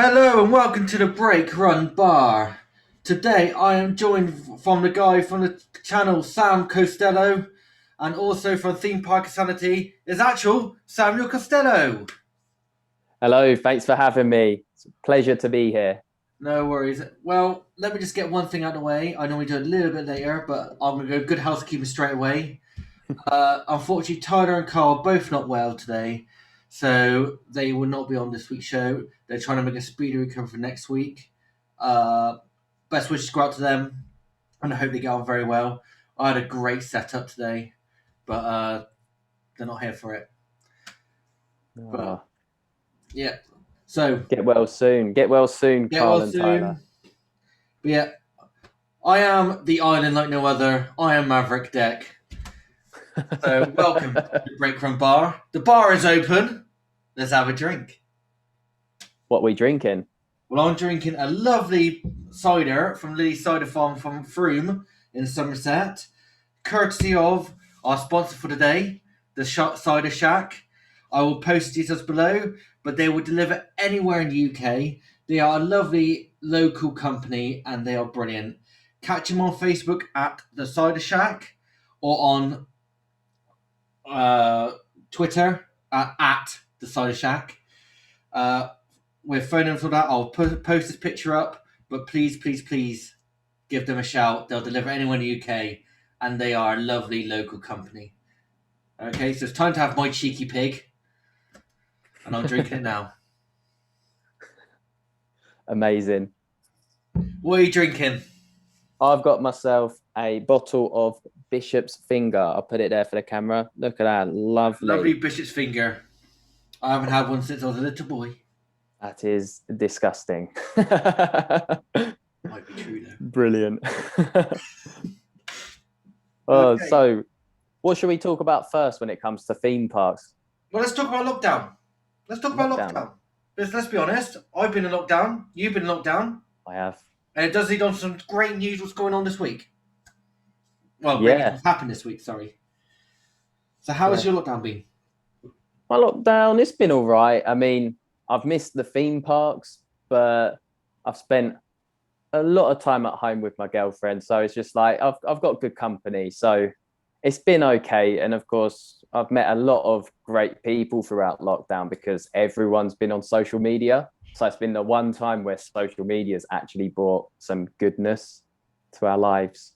Hello and welcome to the Brake Run Bar. Today I am joined from the guy from the channel Sam Costello and also from Theme Park Insanity is actual Samuel Costello. Hello, thanks for having me. It's a pleasure to be here. No worries. Well, let me just get one thing out of the way. I normally do it a little bit later, but I'm going to go good housekeeping straight away. Unfortunately, Tyler and Carl are both not well today, so they will not be on this week's show. They're trying to make a speedy recovery for next week. Uh, Best wishes go out to them, and I hope they get on very well. I had a great setup today, but they're not here for it. But Oh, yeah, so get well soon. Get well soon, get Carl well and soon. Tyler. But yeah, I am the island like no other. I am Maverick Deck. So welcome to the Brake Run Bar. The bar is open. Let's have a drink. What we drinking? Well, I'm drinking a lovely cider from Lily's Cider Farm from Froome in Somerset, courtesy of our sponsor for today, the Cider Shack. I will post details below, but they will deliver anywhere in the UK. They are a lovely local company and they are brilliant. Catch them on Facebook at the Cider Shack or on Twitter at the Cider Shack. With phone numbers for that, I'll post this picture up. But please, please, please give them a shout. They'll deliver anywhere in the UK, and they are a lovely local company. Okay, so it's time to have my cheeky pig, and I'm drinking it now. Amazing. What are you drinking? I've got myself a bottle of Bishop's Finger. I'll put it there for the camera. Look at that. Lovely Lovely. Bishop's Finger. I haven't had one since I was a little boy. That is disgusting. Might be true though. Brilliant. Okay. So what should we talk about first when it comes to theme parks? Well, let's talk about lockdown. Let's talk about Lockdown. lockdown. Let's be honest. I've been in lockdown. You've been in lockdown. I have. And it does lead on some great news what's going on this week. Well, great news Yeah. what's happened this week, sorry. So how has Yeah. your lockdown been? My lockdown, it's been all right. I mean, I've missed the theme parks, but I've spent a lot of time at home with my girlfriend. So it's just like I've got good company. So it's been okay. And of course, I've met a lot of great people throughout lockdown because everyone's been on social media. So it's been the one time where social media has actually brought some goodness to our lives.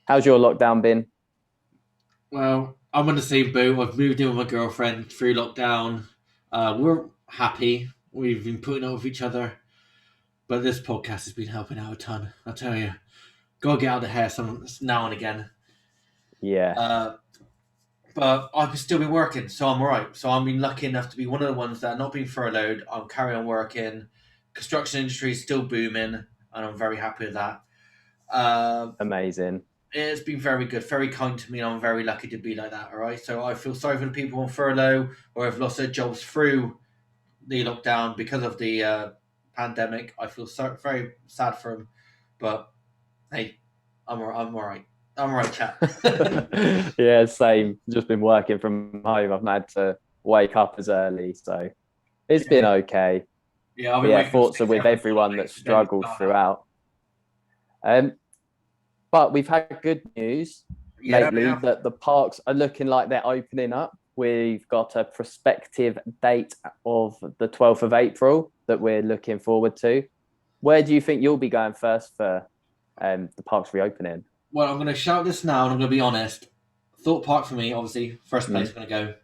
How's your lockdown been? Well, I'm on the same boat. I've moved in with my girlfriend through lockdown. We're happy. We've been putting up with each other. But this podcast has been helping out a ton. I tell you. Gotta get out of the hair some now and again. Yeah, Uh, but I've still been working, so I'm alright. So I've been lucky enough to be one of the ones that are not being furloughed. I'm carrying on working. Construction industry is still booming, and I'm very happy with that. Uh, amazing. it's been very good, very kind to me, and I'm very lucky to be like that. All right, so I feel sorry for the people on furlough or have lost their jobs through the lockdown because of the pandemic. I feel very sad for them, but hey, I'm all right. I'm all right, chap. Yeah, same. Just been working from home. I've not had to wake up as early, so it's been Yeah, okay. yeah. I've But been yeah, waking up thoughts are 6 with a.m. this everyone morning. that Then we struggled start out. throughout. Um, but we've had good news Yeah, we lately have. that the parks are looking like they're opening up. We've got a prospective date of the 12th of April that we're looking forward to. Where do you think you'll be going first for the parks reopening? Well, I'm going to shout this now, and I'm going to be honest. Thought Park for me, obviously, first place. Mm, I'm going to go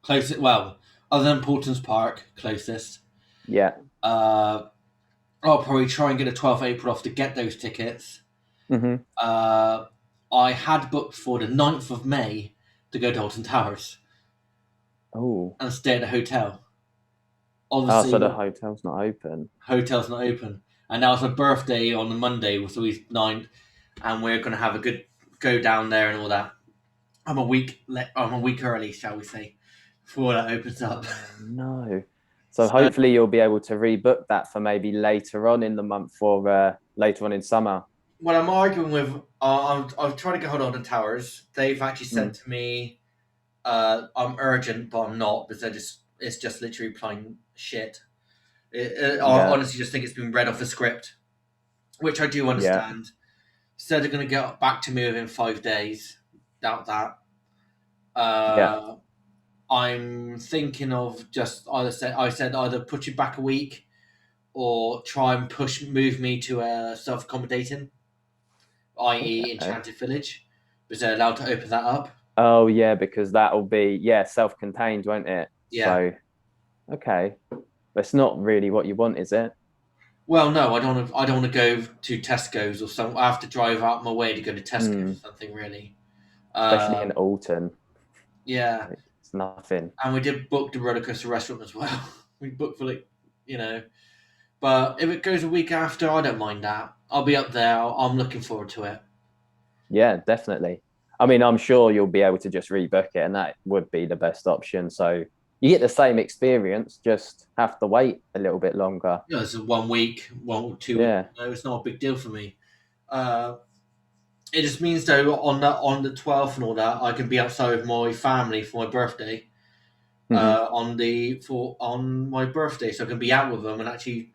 closest. Well, other than Portons Park, closest. yeah. Uh, I'll probably try and get a 12th April off to get those tickets. Hmm. Uh, I had booked for the 9th of May to go to Alton Towers Oh. and stay at a hotel. Oh, Obviously, so the the hotel's not open. hotel's not open. And now it's my birthday on the Monday, so he's 9th, and we're going to have a good go down there and all that. I'm a week early, shall we say, before that opens up. Oh, no. So So, hopefully you'll be able to rebook that for maybe later on in the month or later on in summer. when I'm arguing with, I'm trying to get hold of the Towers. They've actually said Mm. to me, I'm urgent, but I'm not because it's just literally plain shit. I Yeah, honestly just think it's been read off a script, which I do yeah, understand. Said they're going to get back to me within 5 days. Doubt that. yeah. Uh, I'm thinking of just I said either push it back a week or try and move me to a self accommodating, i.e., Okay. Enchanted Village, because they're allowed to open that up. Oh yeah, because that'll be self-contained, won't it? Yeah. So okay, but it's not really what you want, is it? Well, no, I don't. I don't want to go to Tesco's or something. I have to drive out my way to go to Tesco's Hmm. or something. Really. Especially in Um, Alton, yeah, it's nothing. and we did book the roller coaster restaurant as well. We booked for you know. But if it goes a week after, I don't mind that. I'll be up there. I'm looking forward to it. Yeah, definitely. I mean, I'm sure you'll be able to just rebook it, and that would be the best option. So you get the same experience, just have to wait a little bit longer. You know, it's 1 week, 2 weeks. Yeah. No, it's not a big deal for me. Uh, it just means though on the 12th and all that, I can be outside with my family for my birthday. Hmm. On my birthday, so I can be out with them and actually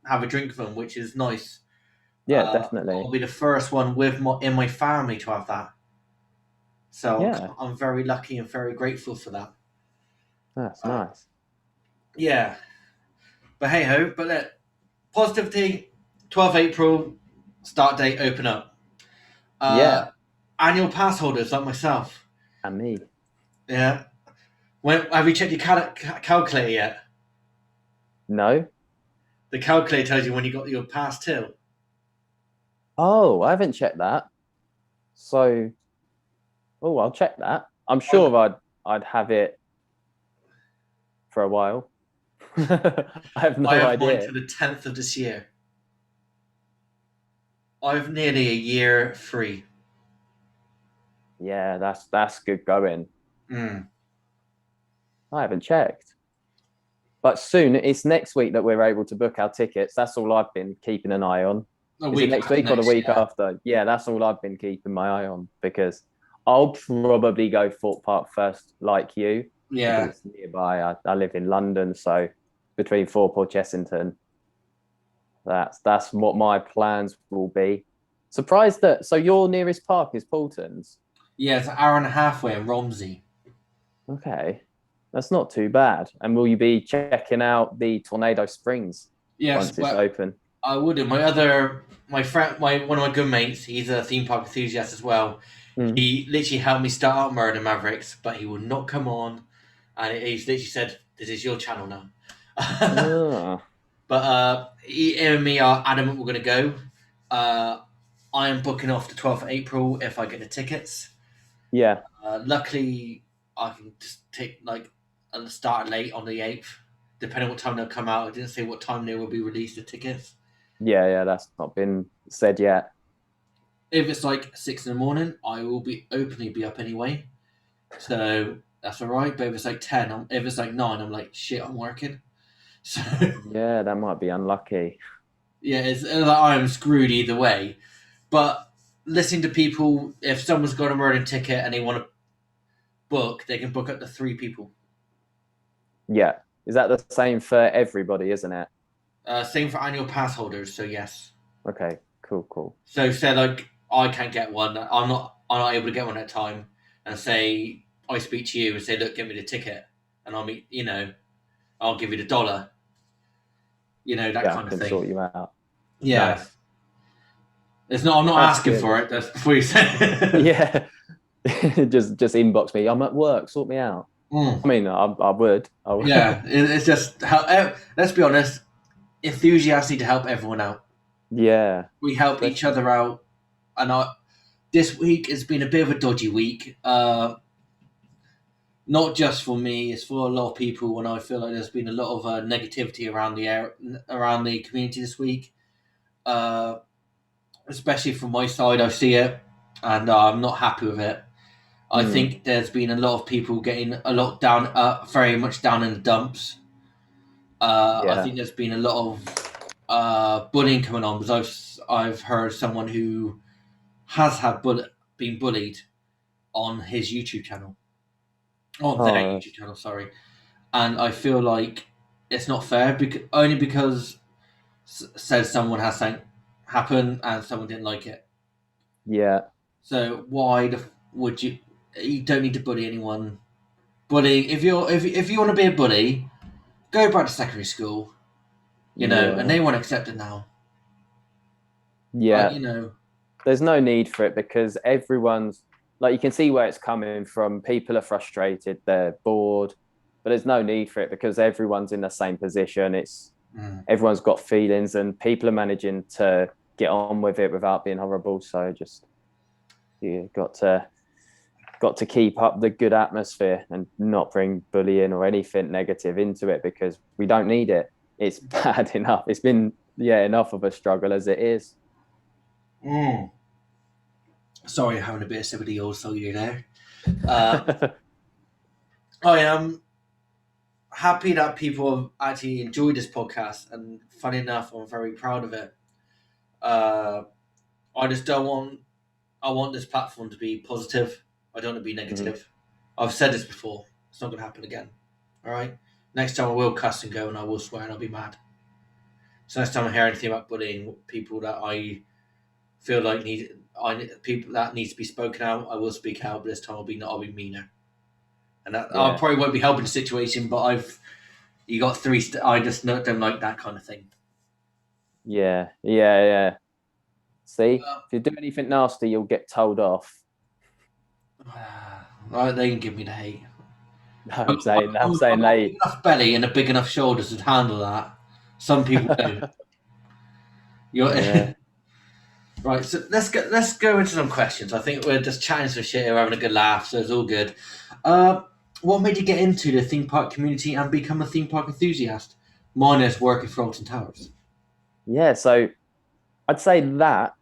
have a drink with them, which is nice. Yeah, definitely. I'll be the first one in my family to have that. So Yeah, I'm very lucky and very grateful for that. that's Uh, nice. yeah, but hey ho. But look, positivity. 12th April start date. Open up. Uh, Yeah, Annual pass holders like myself. and me. Yeah. When have you checked your calculator yet? No. The calculator tells you when you got your pass till. Oh, I haven't checked that. So, oh, I'll check that. I'm I've, sure I'd have it for a while. I have I no have mine idea. to the 10th of this year. I've nearly a year free. Yeah, that's good going. Mm. I haven't checked. But soon, it's next week that we're able to book our tickets. That's all I've been keeping an eye on. A Is it week next after week or the next, week yeah. after? Yeah, that's all I've been keeping my eye on because I'll probably go Thorpe Park first, like you, because Yeah. it's nearby. I live in London, so between Thorpe or Chessington, that's what my plans will be. Surprised that so your nearest park is Paulton's. Yeah, it's an hour and a half way in Romsey. Okay, that's not too bad. And will you be checking out the Tornado Springs Yes, once it's but open? I would do. My friend, one of my good mates, he's a theme park enthusiast as well. Mm. He literally helped me start out Murder Mavericks, but he would not come on. And he's literally said, "This is your channel now." Ah, But him and me are adamant we're going to go. Uh, I am booking off the 12th of April if I get the tickets. yeah, Luckily, I can just take start late on the 8th, depending on what time they'll come out. I didn't say what time they will be released the tickets. yeah. That's not been said yet. If it's like 6 in the morning, I will be openly be up anyway, so that's all right. But if it's like 10, if it's like 9, I'm like shit. I'm working. So Yeah, that might be unlucky. yeah, it's like I'm screwed either way. But listening to people, if someone's got a Merlin ticket and they want to book, they can book up to 3 people. Yeah, is that the same for everybody, isn't it? Same for annual pass holders. So yes. Okay, cool, cool. So say like I can't get one. I'm not able to get one at a time. And say I speak to you and say, look, get me the ticket, and I'll give you the dollar. That Yeah, I kind of can thing. sort you out. Yeah. Nice. It's not. I'm not That's asking good. for it. That's before you say. Yeah, just inbox me. I'm at work. Sort me out. Mm. I mean, I would. I would. Yeah. It's just how. Let's be honest. Enthusiasts need to help everyone out. Yeah, We help each especially. other out, and this week has been a bit of a dodgy week. Not just for me; it's for a lot of people. And I feel like there's been a lot of negativity around the community this week. Uh, Especially from my side, I see it, and I'm not happy with it. I Mm, think there's been a lot of people getting a lot down, very much down in the dumps. I yeah. think there's been a lot of bullying coming on because I've heard someone who has been bullied on his YouTube channel, on their Oh, YouTube channel, sorry, and I feel like it's not fair only because says someone has something happen and someone didn't like it. Yeah. So why would you? You don't need to bully anyone. Bullying if you want to be a bully, go back to secondary school. And Yeah. they won't accept it now. Yeah. Like. There's no need for it because everyone's like, you can see where it's coming from. People are frustrated, they're bored, but there's no need for it because everyone's in the same position. Everyone's got feelings and people are managing to get on with it without being horrible. So just you got to keep up the good atmosphere and not bring bullying or anything negative into it because we don't need it. It's bad enough. It's been enough of a struggle as it is. Sorry, I'm having a bit of sympathy also you there. I am happy that people have actually enjoyed this podcast, and funny enough, I'm very proud of it. I just don't want. I want this platform to be positive. I don't want to be negative. Mm-hmm. I've said this before. It's not going to happen again. All right. Next time I will cuss and go, and I will swear, and I'll be mad. So next time I hear anything about bullying, people that I feel like people that needs to be spoken out, I will speak out. But this time I'll be meaner, and I probably won't be helping the situation. But you got three. I just don't like that kind of thing. Yeah. See, if you do anything nasty, you'll get told off. Right, they can give me the hate. No, I'm saying they. A big enough belly and a big enough shoulders to handle that. Some people don't. Right, so let's go into some questions. I think we're just chatting some shit, we're having a good laugh, so it's all good. What made you get into the theme park community and become a theme park enthusiast, minus working for Alton Towers? Yeah, so I'd say that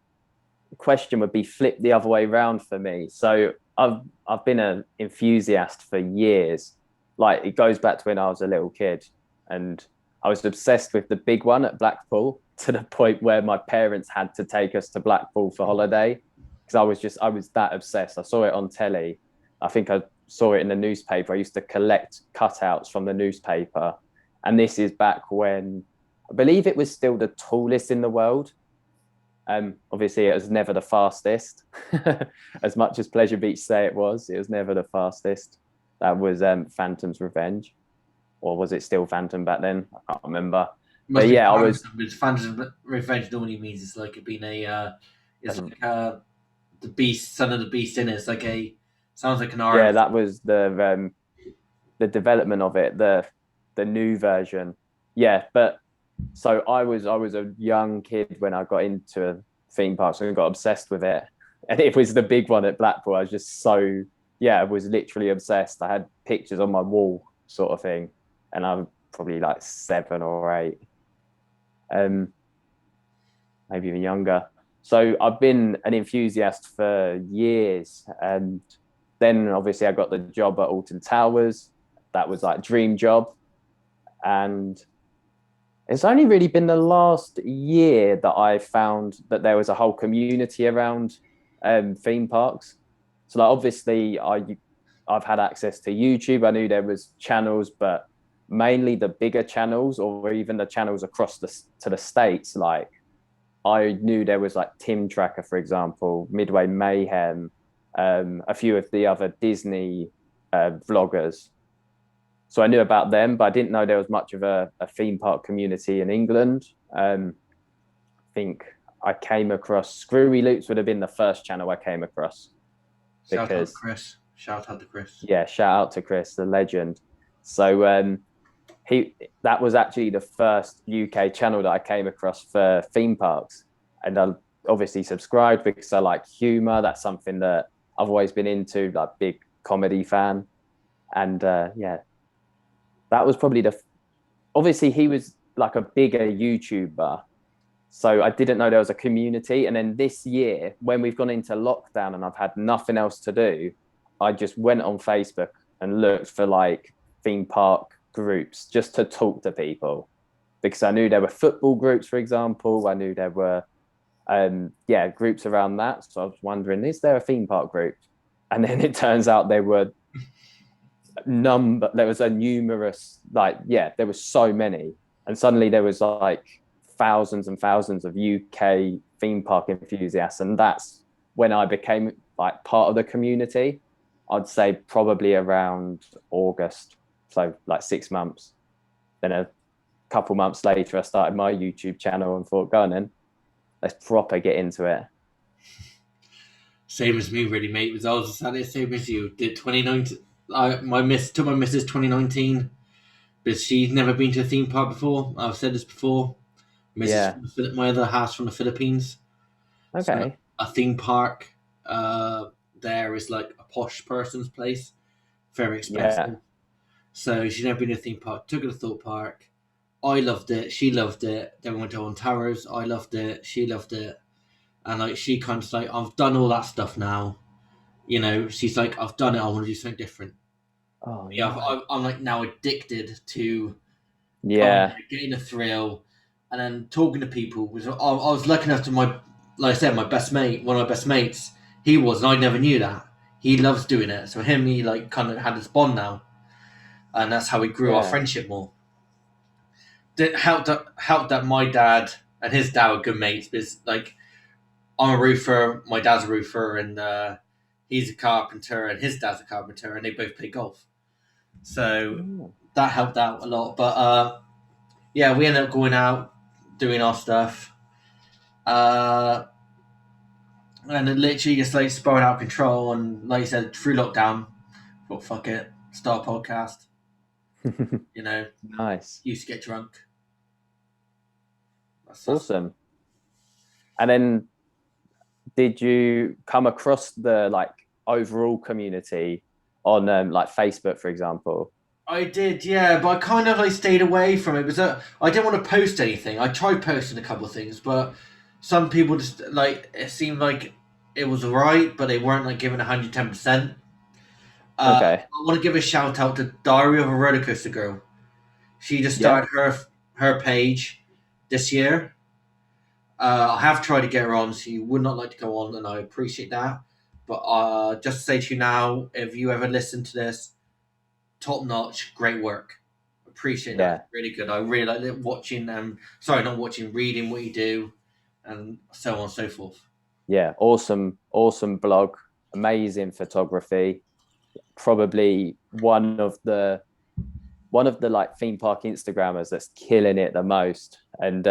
question would be flipped the other way around for me. So I've been an enthusiast for years. Like, it goes back to when I was a little kid, and I was obsessed with the big one at Blackpool to the point where my parents had to take us to Blackpool for holiday because I was that obsessed. I saw it on telly. I think I saw it in the newspaper. I used to collect cutouts from the newspaper. And this is back when I believe it was still the tallest in the world. Obviously, it was never the fastest. As much as Pleasure Beach say it was never the fastest. That was Phantom's Revenge. Or was it still Phantom back then? I can't remember. But yeah, I was. Phantom's Revenge normally means it's like it being the Beast, Son of the Beast in it. It's like sounds like an R. Yeah, that was the development of it, the new version. Yeah, but so I was a young kid when I got into theme parks and got obsessed with it. And it was the big one at Blackpool. I was just I was literally obsessed. I had pictures on my wall, sort of thing. And I'm probably like 7 or 8, maybe even younger. So I've been an enthusiast for years, and then obviously I got the job at Alton Towers. That was like dream job, and it's only really been the last year that I found that there was a whole community around theme parks. So like, obviously I've had access to YouTube. I knew there was channels, but mainly the bigger channels or even the channels across to the States. Like, I knew there was like Tim Tracker, for example, Midway Mayhem, a few of the other Disney vloggers. So I knew about them, but I didn't know there was much of a theme park community in England. I think I came across Screwy Loops would have been the first channel I came across. Shout out to Chris. Yeah, shout out to Chris, the legend. So that was actually the first UK channel that I came across for theme parks. And I obviously subscribed because I like humor. That's something that I've always been into, like big comedy fan. And that was probably obviously he was like a bigger YouTuber. So I didn't know there was a community. And then this year, when we've gone into lockdown and I've had nothing else to do, I just went on Facebook and looked for like theme park groups just to talk to people, because I knew there were football groups, for example. I knew there were groups around that. So I was wondering, is there a theme park group? And then it turns out there were There was a numerous, like, yeah, there was so many. And suddenly there was like thousands and thousands of UK theme park enthusiasts. And that's when I became like part of the community. I'd say probably around August. So like 6 months. Then a couple months later, I started my YouTube channel and thought, go on then, let's proper get into it. Same as me, really, mate. Was I was exactly the same as you. Did 2019? My miss took my missus 2019, but she's never been to a theme park before. I've said this before. Mrs. Yeah. from my other half from the Philippines. So Okay. a theme park there is like a posh person's place, very Yeah. expensive. So she's never been to a theme park. Took her to Thought Park. I loved it. She loved it. Then we went to On Towers. I loved it. She loved it. And like she kind of like, I've done all that stuff now. She's like, I've done it. I want to do something different. Oh, Yeah, no. I'm like now addicted to going Yeah. there, getting a thrill, and then talking to people. I was lucky enough to like I said, my best mate, one of my best mates. He was, and I never knew that. He loves doing it. So he like kind of had this bond now, and that's how we grew our Yeah. friendship more. It helped that my dad and his dad were good mates. Because like I'm a roofer, my dad's a roofer, and he's a carpenter, and his dad's a carpenter, and they both play golf. So Mm. that helped out a lot. But yeah, we ended up going out, doing our stuff, and it literally just like spiraled out of control. And like you said, through lockdown, thought fuck it, start a podcast. You know, Nice. used to get drunk. That's Awesome. And then did you come across the like overall community on like Facebook, for example? I did, yeah, but I kind of like stayed away from it because I didn't want to post anything. I tried posting a couple of things, but some people just like it seemed like it was alright, but they weren't like giving 110%. Okay. I want to give a shout out to Diary of a Roller Coaster Girl. She just Yeah. started her page this year. I have tried to get her on. She would not like to go on, and I appreciate that. But just to say to you now, if you ever listen to this, top notch, great work. Appreciate that. Yeah. Really good. I really like watching sorry, not watching, reading what you do, and so on and so forth. Yeah. Awesome. Awesome blog. Amazing photography. Probably one of the like theme park Instagrammers that's killing it the most. And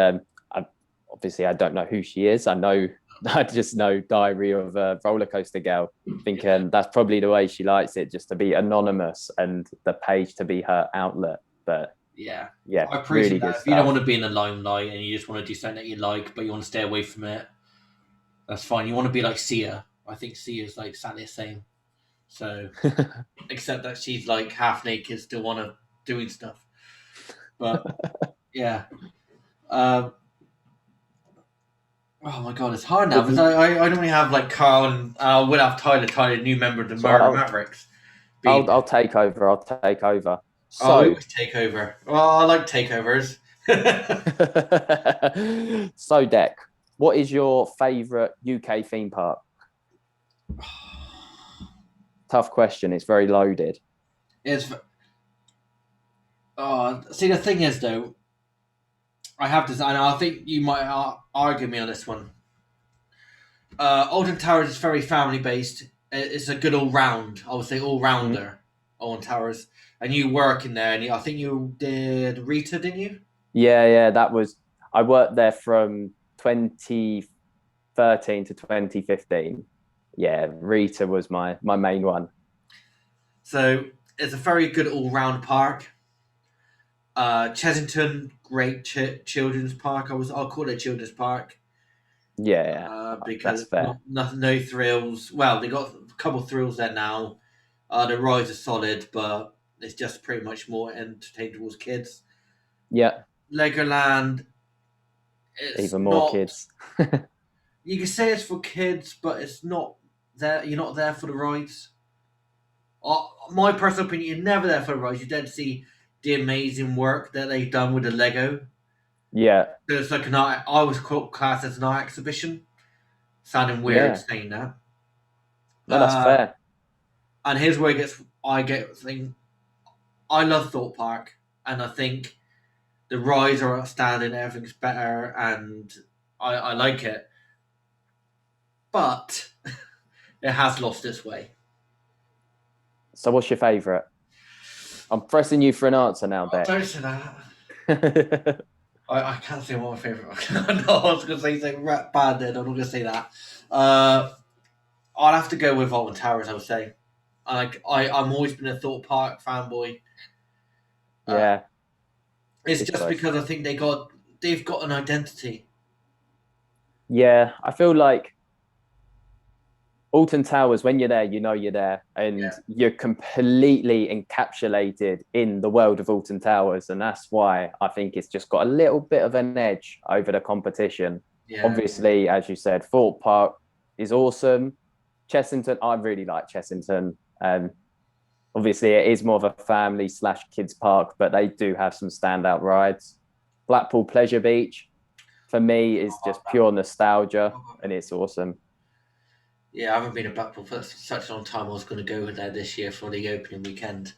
obviously I don't know who she is. I just know Diary of a Roller Coaster Girl. Thinking that's probably the way she likes it, just to be anonymous and the page to be her outlet. But Yeah. yeah, I appreciate really that. good If you don't want stuff. to be in the limelight and you just want to do something that you like, but you want to stay away from it, that's fine. You want to be like Sia. I think Sia is like sadly the same. So, except that she's like half naked, still want to doing stuff. But yeah. Um, oh my god, it's hard now But because I normally have like Carl and will have Tyler, new member of the so Murder Mavericks. Being I'll take over. I'll take over. oh, we So always take over. Well, I like takeovers. so Deck, what is your favorite UK theme park? Tough question. It's very loaded. It's see the thing is though, I have to. And I think you might argue me on this one. Alton Towers is very family based. It's a good all round. I would say all Mm. rounder. Alton Towers, and you work in there, and I think you did Rita, didn't you? Yeah, yeah. I worked there from 2013 to 2015. Yeah, Rita was my main one. So it's a very good all round park. Chesington, great children's park. I'll call it a children's park Yeah, yeah. because That's fair. no thrills. Well, they got a couple thrills there now. The rides are solid, but it's just pretty much more entertained towards kids. Yeah, Legoland, it's even more not. kids. You can say it's for kids, but it's not there. You're not there for the rides. My personal opinion, you're never there for the rides. You don't see the amazing work that they've done with the Lego. Yeah, So it's like an art. I was classed as an art exhibition. Sounding weird yeah. saying that. No, that's Uh, fair. and here's where I get thing. I love Thorpe Park, and I think the rides are outstanding. Everything's better, and I like it. But it has lost its way. So what's your favourite? I'm pressing you for an answer now, Oh, Beck. don't say that. I can't say what my favourite. No, I was going to say something bad then. I'm not going to say that. I'll have to go with Alton Towers, I would say. I'm always been a Thorpe Park fanboy. Yeah. It's Good just choice. because I think they've got an identity. Yeah, I feel like Alton Towers, when you're there, you know you're there, and Yeah. you're completely encapsulated in the world of Alton Towers, and that's why I think it's just got a little bit of an edge over the competition. Yeah. Obviously, as you said, Thorpe Park is awesome. Chessington, I really like Chessington. Obviously, it is more of a family/kids park, but they do have some standout rides. Blackpool Pleasure Beach, for me, is just pure nostalgia, and it's awesome. Yeah, I haven't been to Blackpool for such a long time. I was going to go there this year for the opening weekend.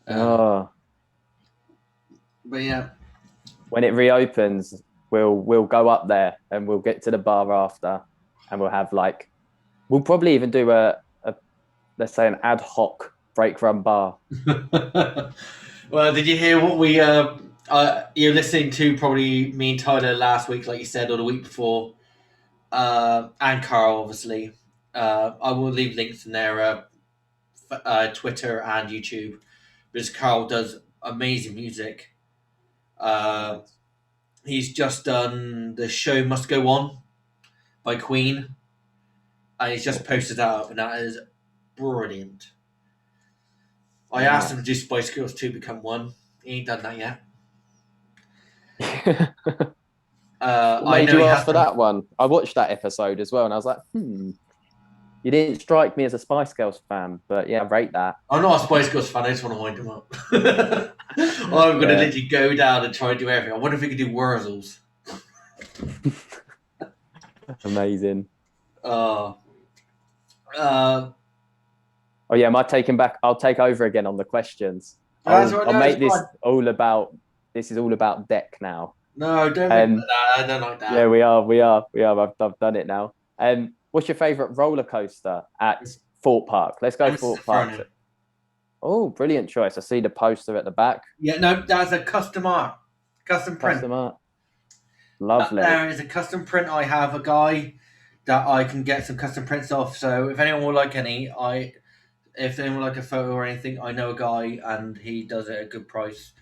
Oh, But yeah, when it reopens, we'll go up there and we'll get to the bar after, and we'll probably even do a let's say an ad hoc Brake Run Bar. well, did you hear what we? You're listening to probably me and Tyler last week, like you said, or the week before, and Carl, obviously. I will leave links in their Twitter and YouTube because Carl does amazing music. He's just done the show "Must Go On" by Queen, and he's just posted that up, and that is brilliant. I asked him to do Spice Girls 2 Become One. He ain't done that yet. What I made know you he ask has for done. that one? I watched that episode as well, and I was like, you didn't strike me as a Spice Girls fan, but yeah, I rate that. I'm not a Spice Girls fan. I just want to wind him up. I'm going to Yeah. literally go down and try and do everything. I wonder if we could do Wurzels. Amazing. Uh, Oh yeah, am I taking back? I'll take over again on the questions. that's I'll right. I'll No, it's make this fine. all about. This is all about deck now. No, don't make me like that. I don't like that. Yeah, we are. I've done it now. What's your favourite roller coaster at Thorpe Park? Let's go And this is Thorpe Park. Inferno. Oh, brilliant choice. I see the poster at the back. Yeah, no, that's a custom art. Custom print. Custom art. Lovely. There is a custom print. I have a guy that I can get some custom prints off. So if anyone would like any, if anyone would like a photo or anything, I know a guy and he does it at a good price.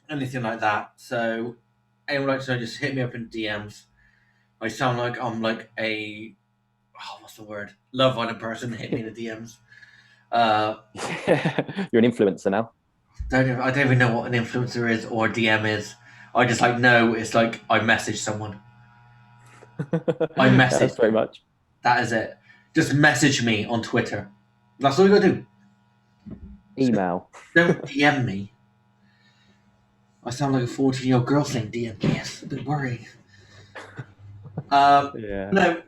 Anything like that. So anyone would like to know, just hit me up in DMs. I sound like I'm like a what's the word? Love on a person. Hit me in the DMs. You're an influencer now. I don't even know what an influencer is or a DM is. I just know it's like I message someone. I message. That's very much. That is it. Just message me on Twitter. That's all you gotta do. Email. Don't DM me. I sound like a 14-year-old girl saying DM me. It's a bit worrying. Yeah. No,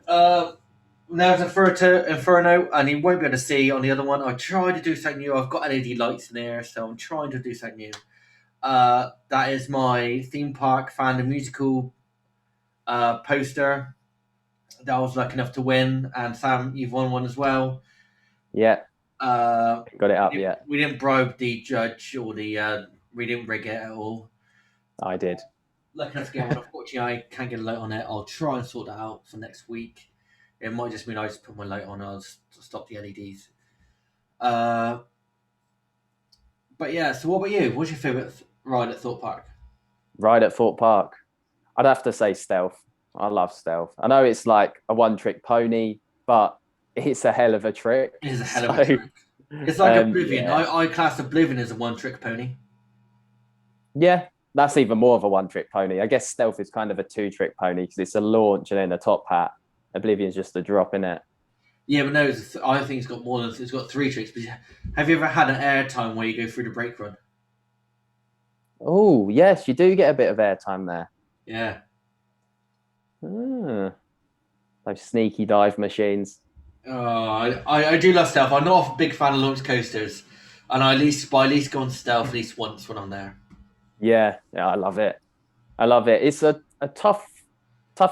now to Inferno, and you won't be able to see on the other one. I tried to do something new. I've got LED lights in there, so I'm trying to do something new. That is my theme park fandom musical poster that I was lucky enough to win, and Sam, you've won one as well. Yeah. Got it up yet. We didn't bribe the judge or we didn't rig it at all. I did. Lucky enough to get one. Unfortunately, I can't get a light on it. I'll try and sort that out for next week. It might just mean I just put my light on. I'll stop the LEDs. But yeah. So what about you? What's your favourite ride at Thorpe Park? Ride at Thorpe Park. I'd have to say Stealth. I love Stealth. I know it's like a one-trick pony, but it's a hell of a trick. It is a hell of a trick. It's like Oblivion. Yeah. I class Oblivion as a one-trick pony. Yeah, that's even more of a one-trick pony. I guess Stealth is kind of a two-trick pony because it's a launch and then a top hat. Oblivion's just a drop in it. Yeah, but no, I think it's got more than it's got 3 tricks. But have you ever had an airtime where you go through the brake run? Oh, yes, you do get a bit of airtime there. Yeah. Those sneaky dive machines. I do love Stealth. I'm not a big fan of launch coasters, And I at least go on stealth at least once when I'm there. Yeah, yeah, I love it. I love it. It's a tough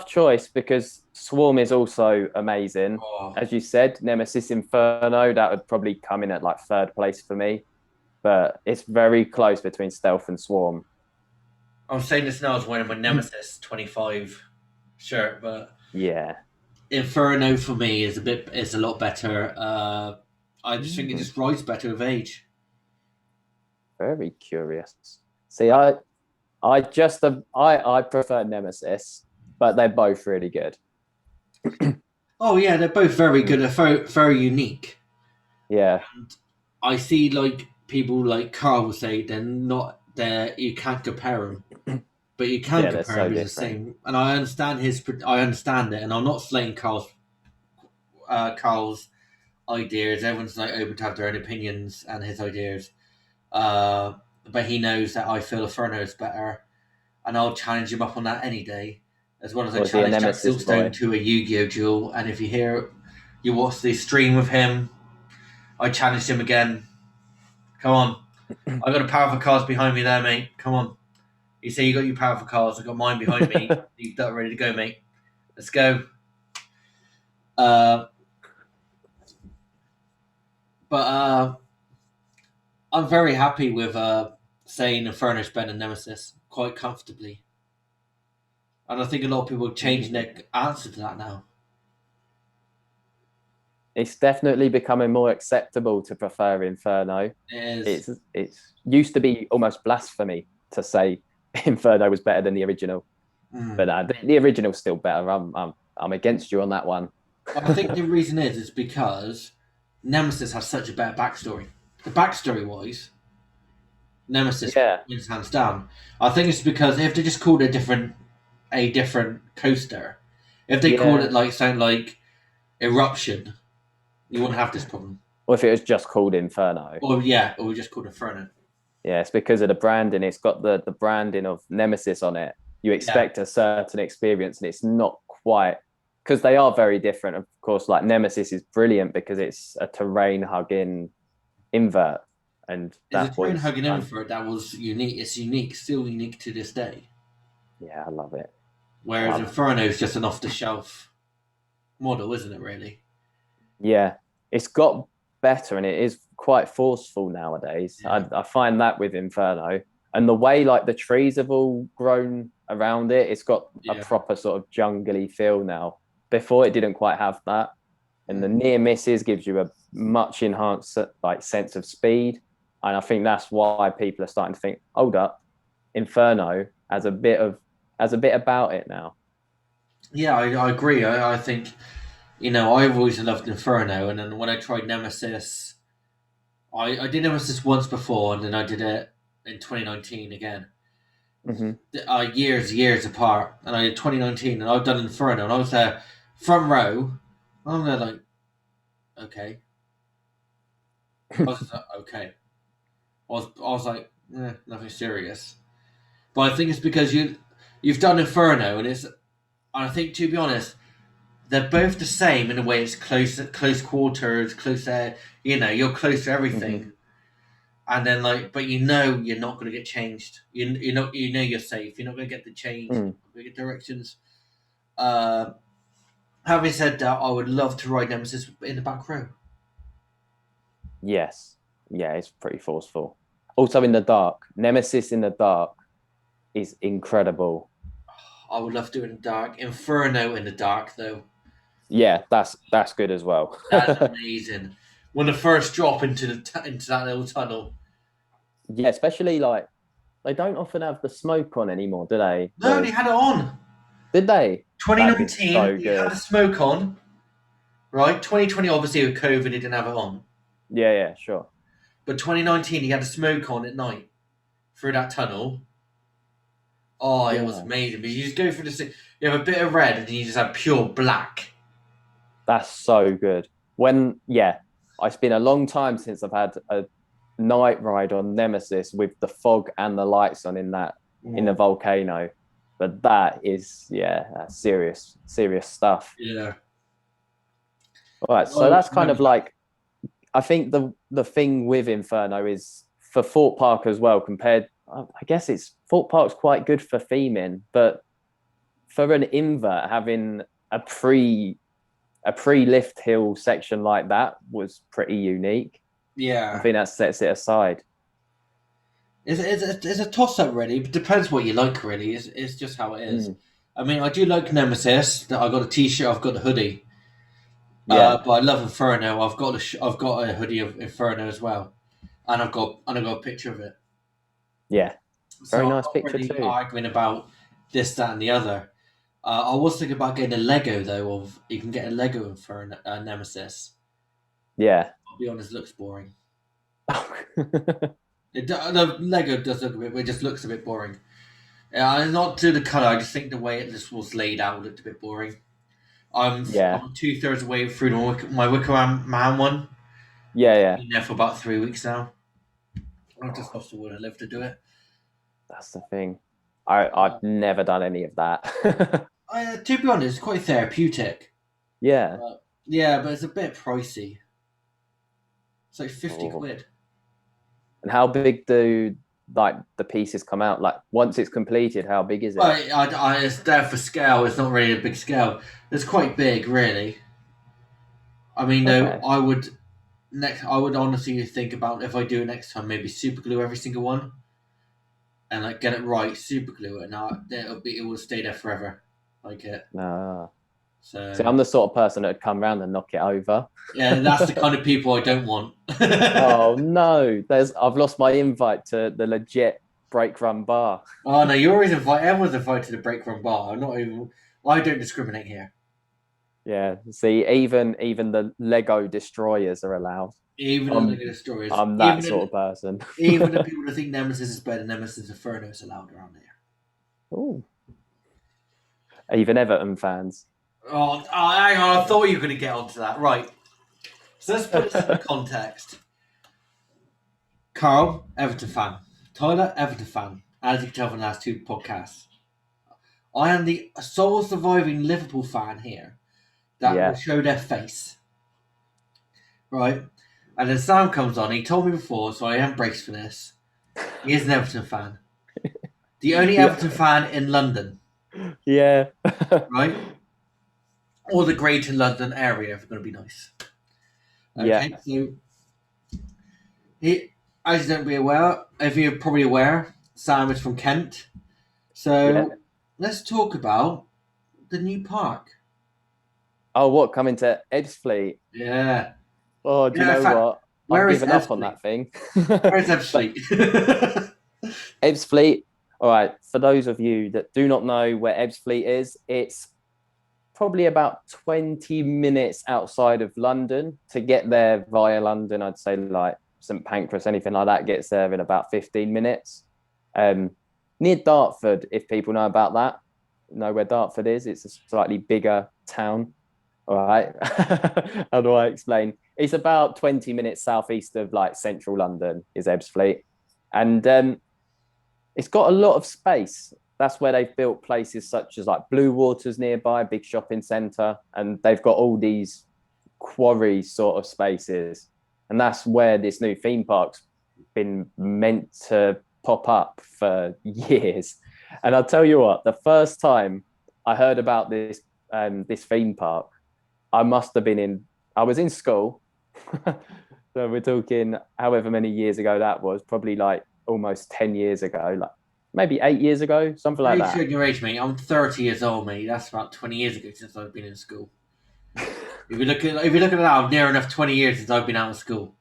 choice because Swarm is also amazing. Oh, As you said, Nemesis Inferno, that would probably come in at like third place for me. But it's very close between Stealth and Swarm. I'm saying this now as wearing my Nemesis 25 shirt, but Yeah. Inferno for me is a lot better. I just think it Mm, just rides better with age. very curious. See, I prefer Nemesis, but they're both really good. Oh yeah, they're both very good. Mm, They're very unique. yeah, I see like people like Carl will say they're not there. You can't compare them, but you can yeah, they're compare so them as the different. same. And I understand I understand it, and I'm not slating Carl's ideas. Everyone's like open to have their own opinions and his ideas. Uh, but he knows that I feel Inferno is better, and I'll challenge him up on that any day. As well as I Or is he a challenge Jack Nemesis Silverstone boy? to a Yu-Gi-Oh duel. And if you watch the stream with him, I challenged him again. Come on, I got a powerful cards behind me there, mate. Come on. You say you got your powerful cards. I got mine behind me. You've got ready to go, mate. Let's go. Uh, but I'm very happy with saying Inferno's better than Nemesis quite comfortably. And I think a lot of people are changing their answer to that now. It's definitely becoming more acceptable to prefer Inferno. It is. It's used to be almost blasphemy to say Inferno was better than the original, but Mm. the original's still better. I'm against you on that one. I think the reason is because Nemesis has such a better backstory. The backstory wise, Nemesis Yeah, wins hands down. I think it's because if they just called it a different coaster, if they called it yeah. like something like Eruption, you wouldn't have this problem. Or if it was just called Inferno. Or yeah, or we just called it Inferno. Yeah, it's because of the branding. It's got the branding of Nemesis on it. You Yeah, expect a certain experience, and it's not quite because they are very different. Of course, like Nemesis is brilliant because it's a terrain hugging invert, and it's a that train was hugging info that was unique. It's unique, still unique to this day. yeah, I love it. I Whereas love it. Inferno is just an off-the-shelf model, isn't it? Really? Yeah, it's got better, and it is quite forceful nowadays. Yeah, I find that with Inferno, and the way like the trees have all grown around it, it's got a yeah. proper sort of jungly feel now. Before it didn't quite have that, and the Mm. near misses gives you a much enhanced like sense of speed, and I think that's why people are starting to think, hold up, Inferno has a bit about it now. Yeah, I agree. I think I've always loved Inferno, and then when I tried Nemesis, I did Nemesis once before, and then I did it in 2019 again. Mm-hmm. Years apart, and I did 2019, and I've done Inferno, and I was there front row. I'm there like, okay, I was like, okay. I was like, nothing serious. But I think it's because you've done Inferno, and I think to be honest, they're both the same in a way. It's close quarters, close air. You're close to Mm-hmm. everything, and then but you're not going to get changed. You're safe. You're not going to get the change. You're Mm. not going to get directions. Uh, Having said that, I would love to ride Nemesis in the back row. Yes. Yeah, it's pretty forceful. Also in the dark. Nemesis in the dark is incredible. I would love to do it in the dark. Inferno in the dark, though. Yeah, that's good as well. That's amazing. When the first drop into that little tunnel. Yeah, especially like they don't often have the smoke on anymore, do they? No, they had it on. Did they? That'd be 2019, so you had the good. smoke on, right? 2020, obviously with COVID, they didn't have it on. Yeah, yeah, sure. But 2019, you had the smoke on at night through that tunnel. Oh, it was Yeah. amazing. Because you just go through you have a bit of red, and then you just have pure black. That's so good. Yeah, it's been a long time since I've had a night ride on Nemesis with the fog and the lights on in the Mm, volcano. But that's serious stuff. yeah. All right, so Oh, that's kind of like I think the thing with Inferno is for Thorpe Park as well. Compared, I guess it's Thorpe Park's quite good for theming, but for an invert having a pre lift hill section like that was pretty unique. I Yeah. think that sets it aside. It's a toss up, really. It depends what you like, really. It's just how it is. Mm, I mean, I do like Nemesis. That I got a T-shirt. I've got a hoodie. yeah, But I love Inferno. I've got a hoodie of Inferno as well, and I've got a picture of it. yeah, So very I'm nice not picture really too. arguing about this, that, and the other. I was thinking about getting a Lego though. Of you can get a Lego Inferno Nemesis. Yeah. I'll be honest, it looks boring. The Lego does look a bit. It just looks a bit boring. Not to the color. I just think the way it just was laid out looked a bit boring. Yeah, I'm 2/3 away through my Wicker Man one. yeah, yeah. Been there for about 3 weeks now. I've just Oh, lost the will to live to do it. that's the thing. I've never done any of that. To be honest, it's quite therapeutic. Yeah. Yeah, but it's a bit pricey. It's like 50 Oh. quid. And how big do like the pieces come out? Like once it's completed, how big is it? It's there for scale. It's not really a big scale. It's quite big, really. I mean, though, Okay. I would honestly think about if I do it next time, maybe super glue every single one and like get it right, super glue it, and it will stay there forever, like it. No. See, So I'm the sort of person that would come around and knock it over. yeah, that's the kind of people I don't want. Oh no, I've lost my invite to the legit Brake Run Bar. Oh no, you're always invited. Everyone's invited to the Break Run Bar. I'm not even. I don't discriminate here. Yeah. See, even the Lego destroyers are allowed. Even the I'm Lego stories, I'm that sort of person. even the people that think Nemesis is better, Nemesis Inferno is allowed around here. Ooh. Even Everton fans. Hang on. I thought you were going to get onto that. Right. So let's put this into context. Carl, Everton fan. Tyler, Everton fan. As you can tell from the last two podcasts, I am the sole surviving Liverpool fan here that will Yeah. show their face. Right? And then Sam comes on. He told me before, so I am braced for this. He is an Everton fan. The only Everton fan in London, Yeah. right? Or the Greater London area, if we're going to be nice. Yeah. Okay, so he, as you don't be aware, if you're probably aware, Sam is from Kent. Yeah. So let's talk about the new park. Oh, what coming to Ebbsfleet? Yeah. Oh, do you Yeah, in know fact, what? I've where is given up on Ebbsfleet? that thing. Where is But Ebbsfleet? Ebbsfleet, all right, for those of you that do not know where Ebbsfleet is, it's probably about 20 minutes outside of London. To get there via London, I'd say like St Pancras, anything like that gets there in about 15 minutes. Um, Near Dartford, if people know about that, know where Dartford is. It's a slightly bigger town. All right. How do I explain? It's about 20 minutes southeast of like central London is Ebbsfleet. And it's got a lot of space. That's where they've built places such as like Blue Waters nearby, big shopping centre, and they've got all these quarry sort of spaces. And that's where this new theme park's been meant to pop up for years. And I'll tell you what, the first time I heard about this theme park, I was in school. So we're talking however many years ago that was, probably like almost 10 years ago, like maybe 8 years ago, something like Are you that. showing your age, mate? I'm 30 years old, mate. That's about 20 years ago since I've been in school. If you look at it now, near enough 20 years since I've been out of school.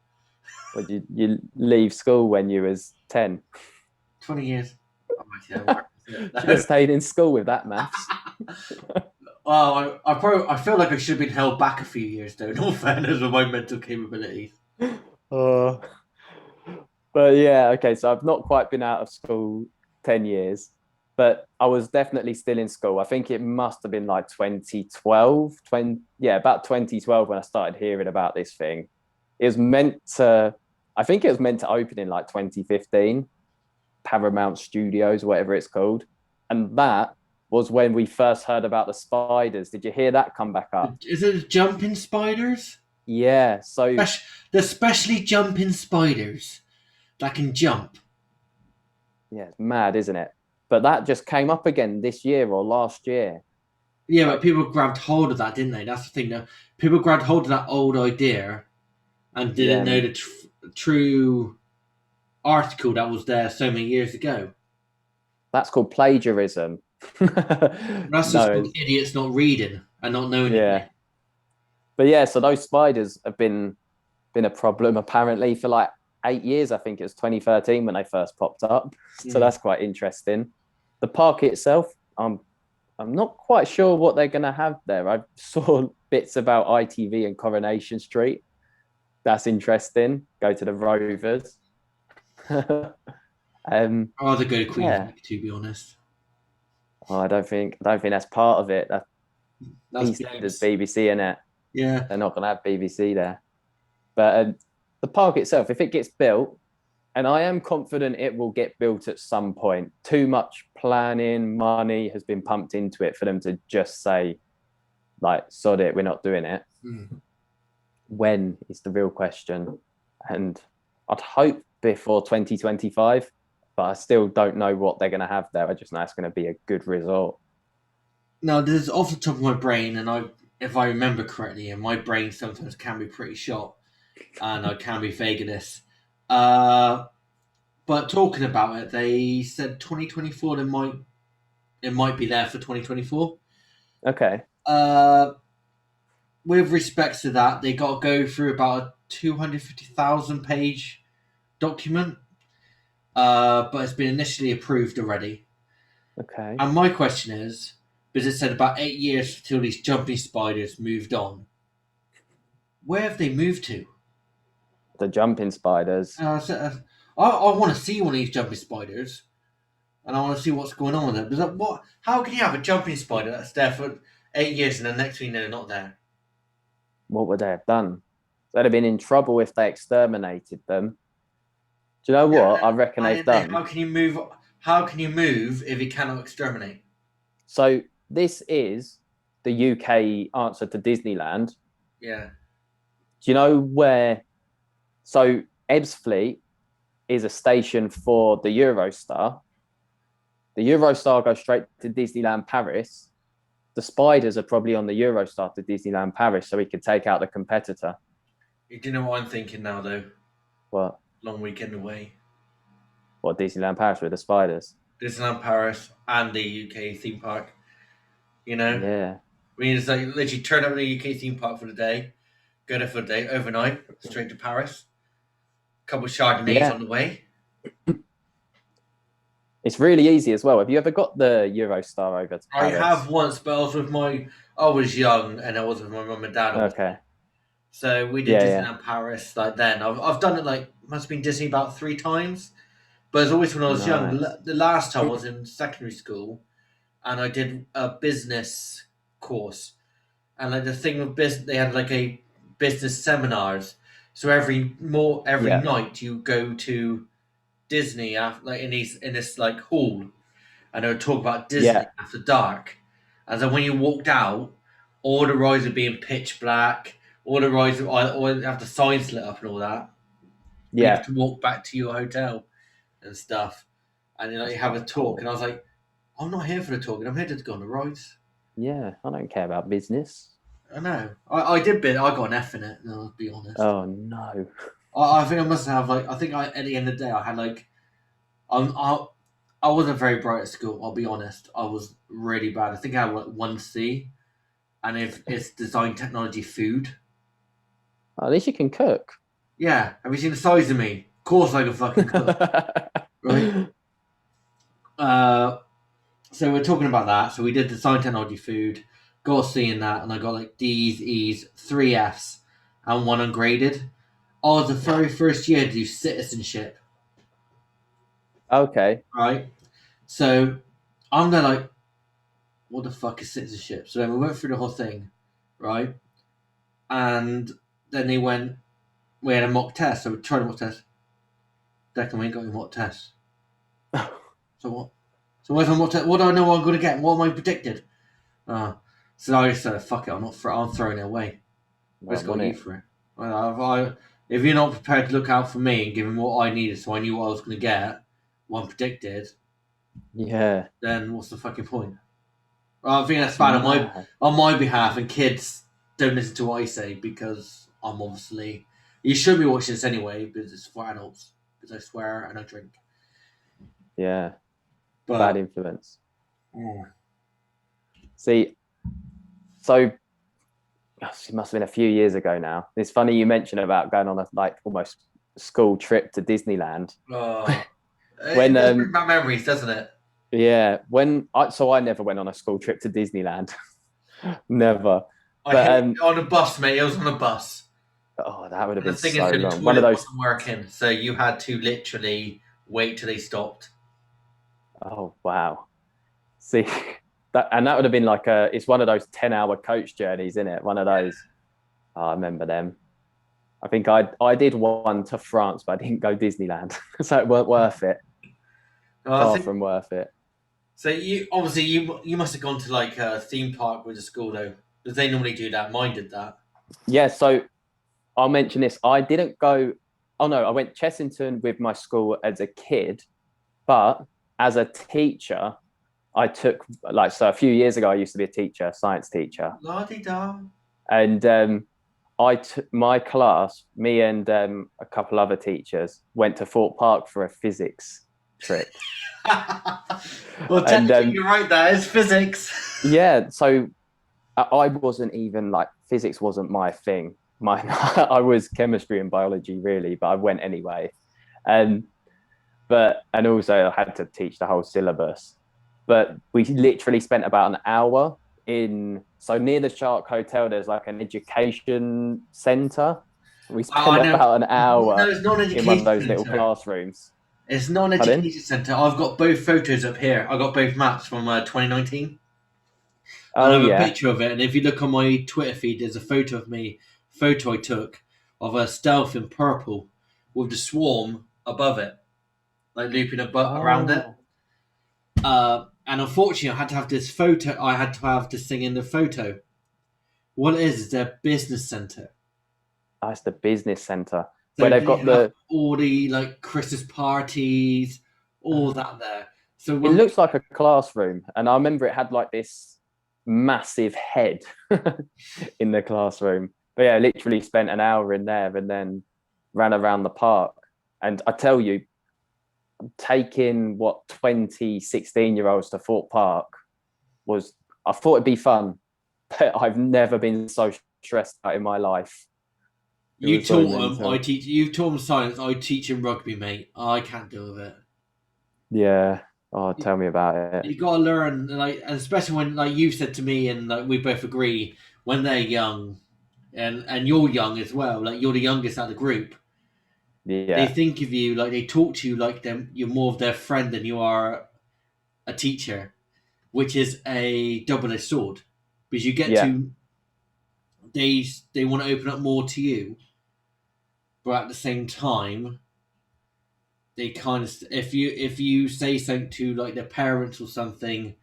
Would you leave school when you was 10? 20 years. Should have stayed in school with that maths. Well, I feel like I should have been held back a few years, though. In all fairness, with my mental capabilities. Uh, but yeah, okay, so I've not quite been out of school 10 years, but I was definitely still in school. I think it must have been like 2012, yeah, about 2012 when I started hearing about this thing. It was meant to, I think it was meant to open in like 2015, Paramount Studios, whatever it's called. And that was when we first heard about the spiders. Did you hear that come back up? Is it jumping spiders? Yeah, so The specially jumping spiders that can jump. yeah, it's mad, isn't it? But that just came up again this year or last year. Yeah, but Like, people grabbed hold of that, didn't they? That's the thing. Though. People grabbed hold of that old idea and yeah, didn't know the true article that was there so many years ago. that's called plagiarism. That's just No, called idiots not reading and not knowing yeah. anything. But yeah, so those spiders have been a problem apparently for like 8 years. I think it was 2013 when they first popped up. So Mm. that's quite interesting. The park itself, I'm not quite sure what they're going to have there. I saw bits about ITV and Coronation Street. That's interesting. Go to the Rovers. I'd rather go to Queen's Yeah. Meet, to be honest. Well, I don't think that's part of it. That's That's EastEnders babes. BBC in it. Yeah. They're not going to have BBC there. But the park itself, if it gets built, and I am confident it will get built at some point. Too much planning, money has been pumped into it for them to just say, like, sod it, we're not doing it. Mm. When is the real question? And I'd hope before 2025, but I still don't know what they're going to have there. I just know it's going to be a good result. Now, this is off the top of my brain, and if I remember correctly, and my brain sometimes can be pretty shot, and I can be vague in this. But talking about it, they said 2024. It might be there for 2024. Okay. Uh, with respects to that, they got to go through about a 250,000 page document, but it's been initially approved already. Okay. And my question is, because it said about 8 years until these jumping spiders moved on, where have they moved to? The jumping spiders. I want to see one of these jumping spiders, and I want to see what's going on with it. Because what? How can you have a jumping spider that's there for 8 years and the next thing you know they're not there? What would they have done? They'd have been in trouble if they exterminated them. Do you know Yeah, what I reckon they've how done? can you move? How can you move if you cannot exterminate? So this is the UK answer to Disneyland. Yeah. Do you know where? So Ebbsfleet is a station for the Eurostar. The Eurostar goes straight to Disneyland Paris. The spiders are probably on the Eurostar to Disneyland Paris, so we could take out the competitor. You do know what I'm thinking now, though. What? Long weekend away. What Disneyland Paris with the spiders? Disneyland Paris and the UK theme park. You know, Yeah. I mean, it's like literally turn up at the UK theme park for the day, go there for the day, overnight, straight to Paris. A couple of Chardonnays Yeah. on the way. It's really easy as well. Have you ever got the Eurostar over to I Paris? have once, but I was with I was young and I was with my mum and dad. Okay. So we did Yeah, yeah. Disneyland Paris like then. I've done it like must have been Disney about 3 times, but it's always when I was young. Nice. The last time I was in secondary school, and I did a business course, and like the thing with business, they had like a business seminars. So every Yeah. night you go to Disney after like in this like hall, and they would talk about Disney Yeah. after dark. And then when you walked out, all the rides were being pitch black. All the rides all have the signs lit up and all that. And you have Yeah. to walk back to your hotel and stuff. And you have a Quite talk. cool. And I was like, I'm not here for the talking. I'm here to go on the rides. Yeah. I don't care about business. I know. I did bit. I got an F in it. I'll be honest. Oh no. I think I must have like. I think at the end of the day, I had like. I wasn't very bright at school. I'll be honest. I was really bad. I think I had like 1C, and if it's design technology food. Oh, at least you can cook. Yeah, have you seen the size of me? Of course I can fucking cook, right? Uh, so we're talking about that. So we did design technology food, got a C in that, and I got like D's, E's, 3F's, and one ungraded. I was the very first year to do citizenship, Okay. right? So I'm there like, what the fuck is citizenship? So then we went through the whole thing, right? And then we had a mock test. So we tried a mock test. Declan, we ain't got any mock tests. So what? So where's my mock test? What do I know I'm going to get? What am I predicted? So I just said, fuck it, I'm throwing it away. I just got to eat for it. If you're not prepared to look out for me and give me what I needed, so I knew what I was going to get, what I predicted, Yeah. then what's the fucking point? I think that's It's bad mad. on my behalf, and kids don't listen to what I say because I'm obviously. You should be watching this anyway because it's for adults. Because I swear and I drink. Yeah. Bad But influence. oh, See, so it must have been a few years ago now. It's funny you mentioned about going on a like almost school trip to Disneyland. it When does bring back memories, doesn't it? yeah, I never went on a school trip to Disneyland. Never. I But hit it on a bus, mate. It was on a bus. oh, that would have And the been thing is, so the long. One of toilet those. wasn't working, so you had to literally wait till they stopped. Oh wow. See that would have been like it's one of those 10-hour coach journeys, isn't it? One of those. Oh, I remember them. I think I did one to France, but I didn't go Disneyland, so it weren't worth it. I Far think from worth it. so. You obviously you must have gone to like a theme park with the school though, because they normally do that. Mine did that. Yeah, so I'll mention this. I didn't go. Oh no, I went Chessington with my school as a kid, but as a teacher, I took like so a few years ago. I used to be a teacher, science teacher, La di da. and I took my class, me and a couple other teachers, went to Fort Park for a physics trip. Well, And technically, you're right. That is physics. yeah, so I wasn't even like physics wasn't my thing. My I was chemistry and biology really, but I went anyway. And and also I had to teach the whole syllabus. But we literally spent about an hour in so near the Shark Hotel. There's like an education center. We spent I know. about an No, hour it's not an in one of education those little centre. classrooms. It's not an Pardon? education centre. I've got both photos up here. I got both maps from 2019. And I Oh have a yeah. picture of it. And if you look on my Twitter feed, there's a photo I took of a stealth in purple with the swarm above it, like looping around it. Oh, And unfortunately, I had to have this photo. I had to have this thing in the photo. What it is their business center. that's the business center where So they've they got have the. all the like Christmas parties, all that there. So It when looks like a classroom, and I remember it had like this massive head in the classroom. But yeah, I literally spent an hour in there and then ran around the park. And I tell you, taking 20 16-year-olds to Fort Park was, I thought it'd be fun, but I've never been so stressed out in my life. It you was so taught them, I mental. teach. You taught them science. I teach them rugby, mate. I can't deal with it. Yeah. Oh, tell me about it. You got to learn, like, and especially when, like, you said to me, and like we both agree, when they're young, and you're young as well. Like you're the youngest out of the group. They Yeah. think of you like they talk to you like them. You're more of their friend than you are a teacher, which is a double-edged sword, because you get Yeah. to they want to open up more to you, but at the same time they kind of if you say something to like their parents or something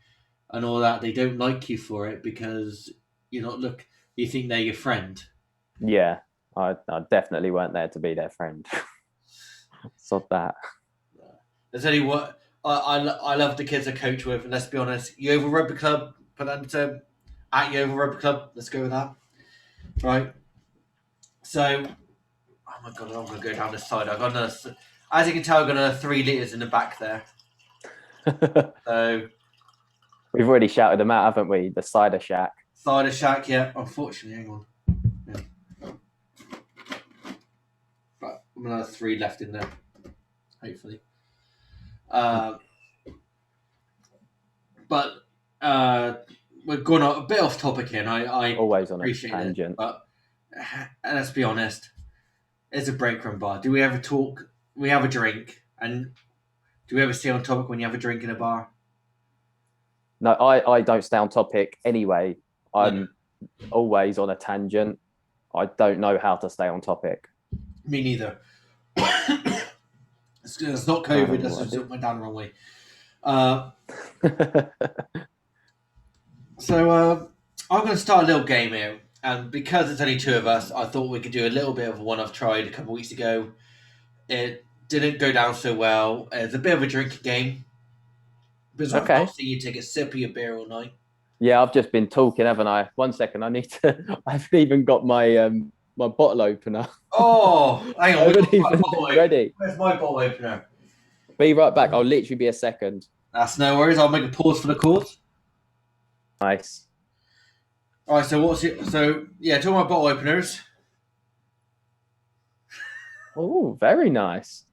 and all that, they don't like you for it because you're not look. You think they're your friend. Yeah. I definitely weren't there to be their friend. Sod that. There's only what I love the kids I coach with, and let's be honest, Yeovil Rugby Club, put that into at Yeovil Rugby Club. Let's go with that, right? So, oh my god, I'm gonna go down this side. I've got another, as you can tell, I've got another 3 liters in the back there. So, We've already shouted them out, haven't we? The cider shack. cider shack, yeah. Unfortunately, hang on. Yeah. But another 3 left in there, hopefully. But we're going a bit off topic here, and I Always on a appreciate tangent. it. But let's be honest, it's a break room bar. Do we ever talk? We have a drink, and do we ever stay on topic when you have a drink in a bar? No, I don't stay on topic anyway. I'm always on a tangent. I don't know how to stay on topic. Me neither. It's not COVID. That's just went down the wrong way. So I'm going to start a little game here, And because it's only two of us, I thought we could do a little bit of one I've tried a couple of weeks ago. It didn't go down so well. It's a bit of a drinking game. Because I've not Okay. seen you take a sip of your beer all night. Yeah, I've just been talking, haven't I? 1 second, I need to. I haven't even got my my bottle opener. Oh, hang I on. haven't even been ready. Where's my bottle opener? Be right back. I'll literally be a second. That's no worries. I'll make a pause for the calls. Nice. All right. So what's it? So yeah, two of my bottle openers. Oh, very nice.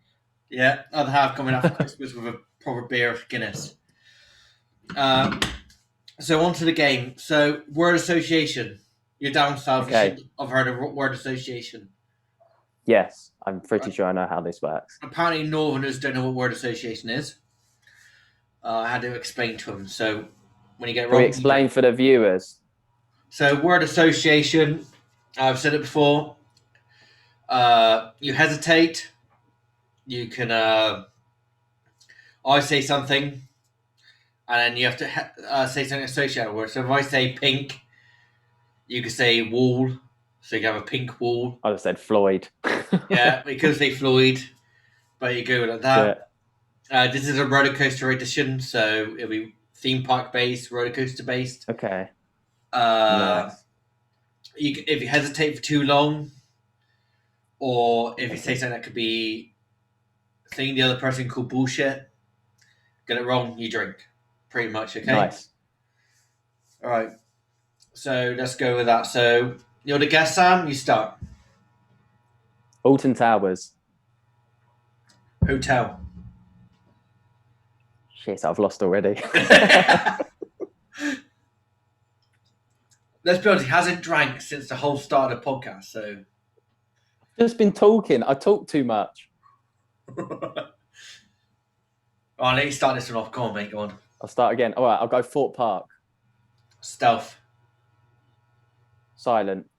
Yeah, other half coming out for Christmas with a proper beer of Guinness. So on to the game. So word association. You're down south. Okay. I've heard of word association. Yes, I'm pretty sure I know how this works. Apparently, Northerners don't know what word association is. I had to explain to them. So when you get it Can wrong, we explain for the viewers? So word association. I've said it before. You hesitate. You can. I say something, and then you have to say something associated with it. So if I say pink, you could say wall. So you can have a pink wall. I just said Floyd. Yeah, we could say Floyd, but you go like Yeah. that. This is a roller coaster edition, so it'll be theme park based, roller coaster based. Okay. Nice. Nice. If you hesitate for too long, or if you say something that could be saying the other person called bullshit, get it wrong, you drink. Pretty much, okay? Nice. All right. So let's go with that. So you're the guest, Sam. You start. Alton Towers. Hotel. Shit, I've lost already. Let's be honest, he hasn't drank since the whole start of the podcast, so. Just been talking. I talk too much. All right, let me start this one off. Go on, mate. Go on. I'll start again. All right, I'll go Fort Park. Stealth. Silent.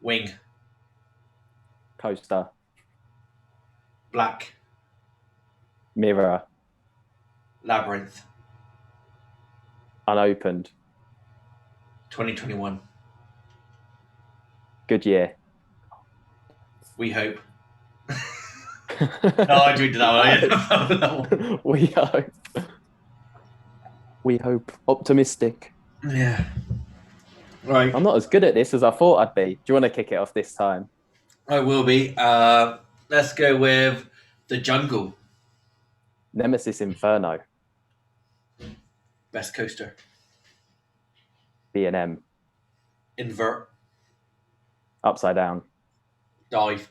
Wing. Coaster. Black. Mirror. Labyrinth. Unopened. 2021. Good year. We hope. No, I tweeted that one. We hope. We hope. Optimistic. Yeah. Right. I'm not as good at this as I thought I'd be. Do you want to kick it off this time? I will be. Let's go with the jungle. Nemesis Inferno. Best coaster. B&M. Invert. Upside down. Dive.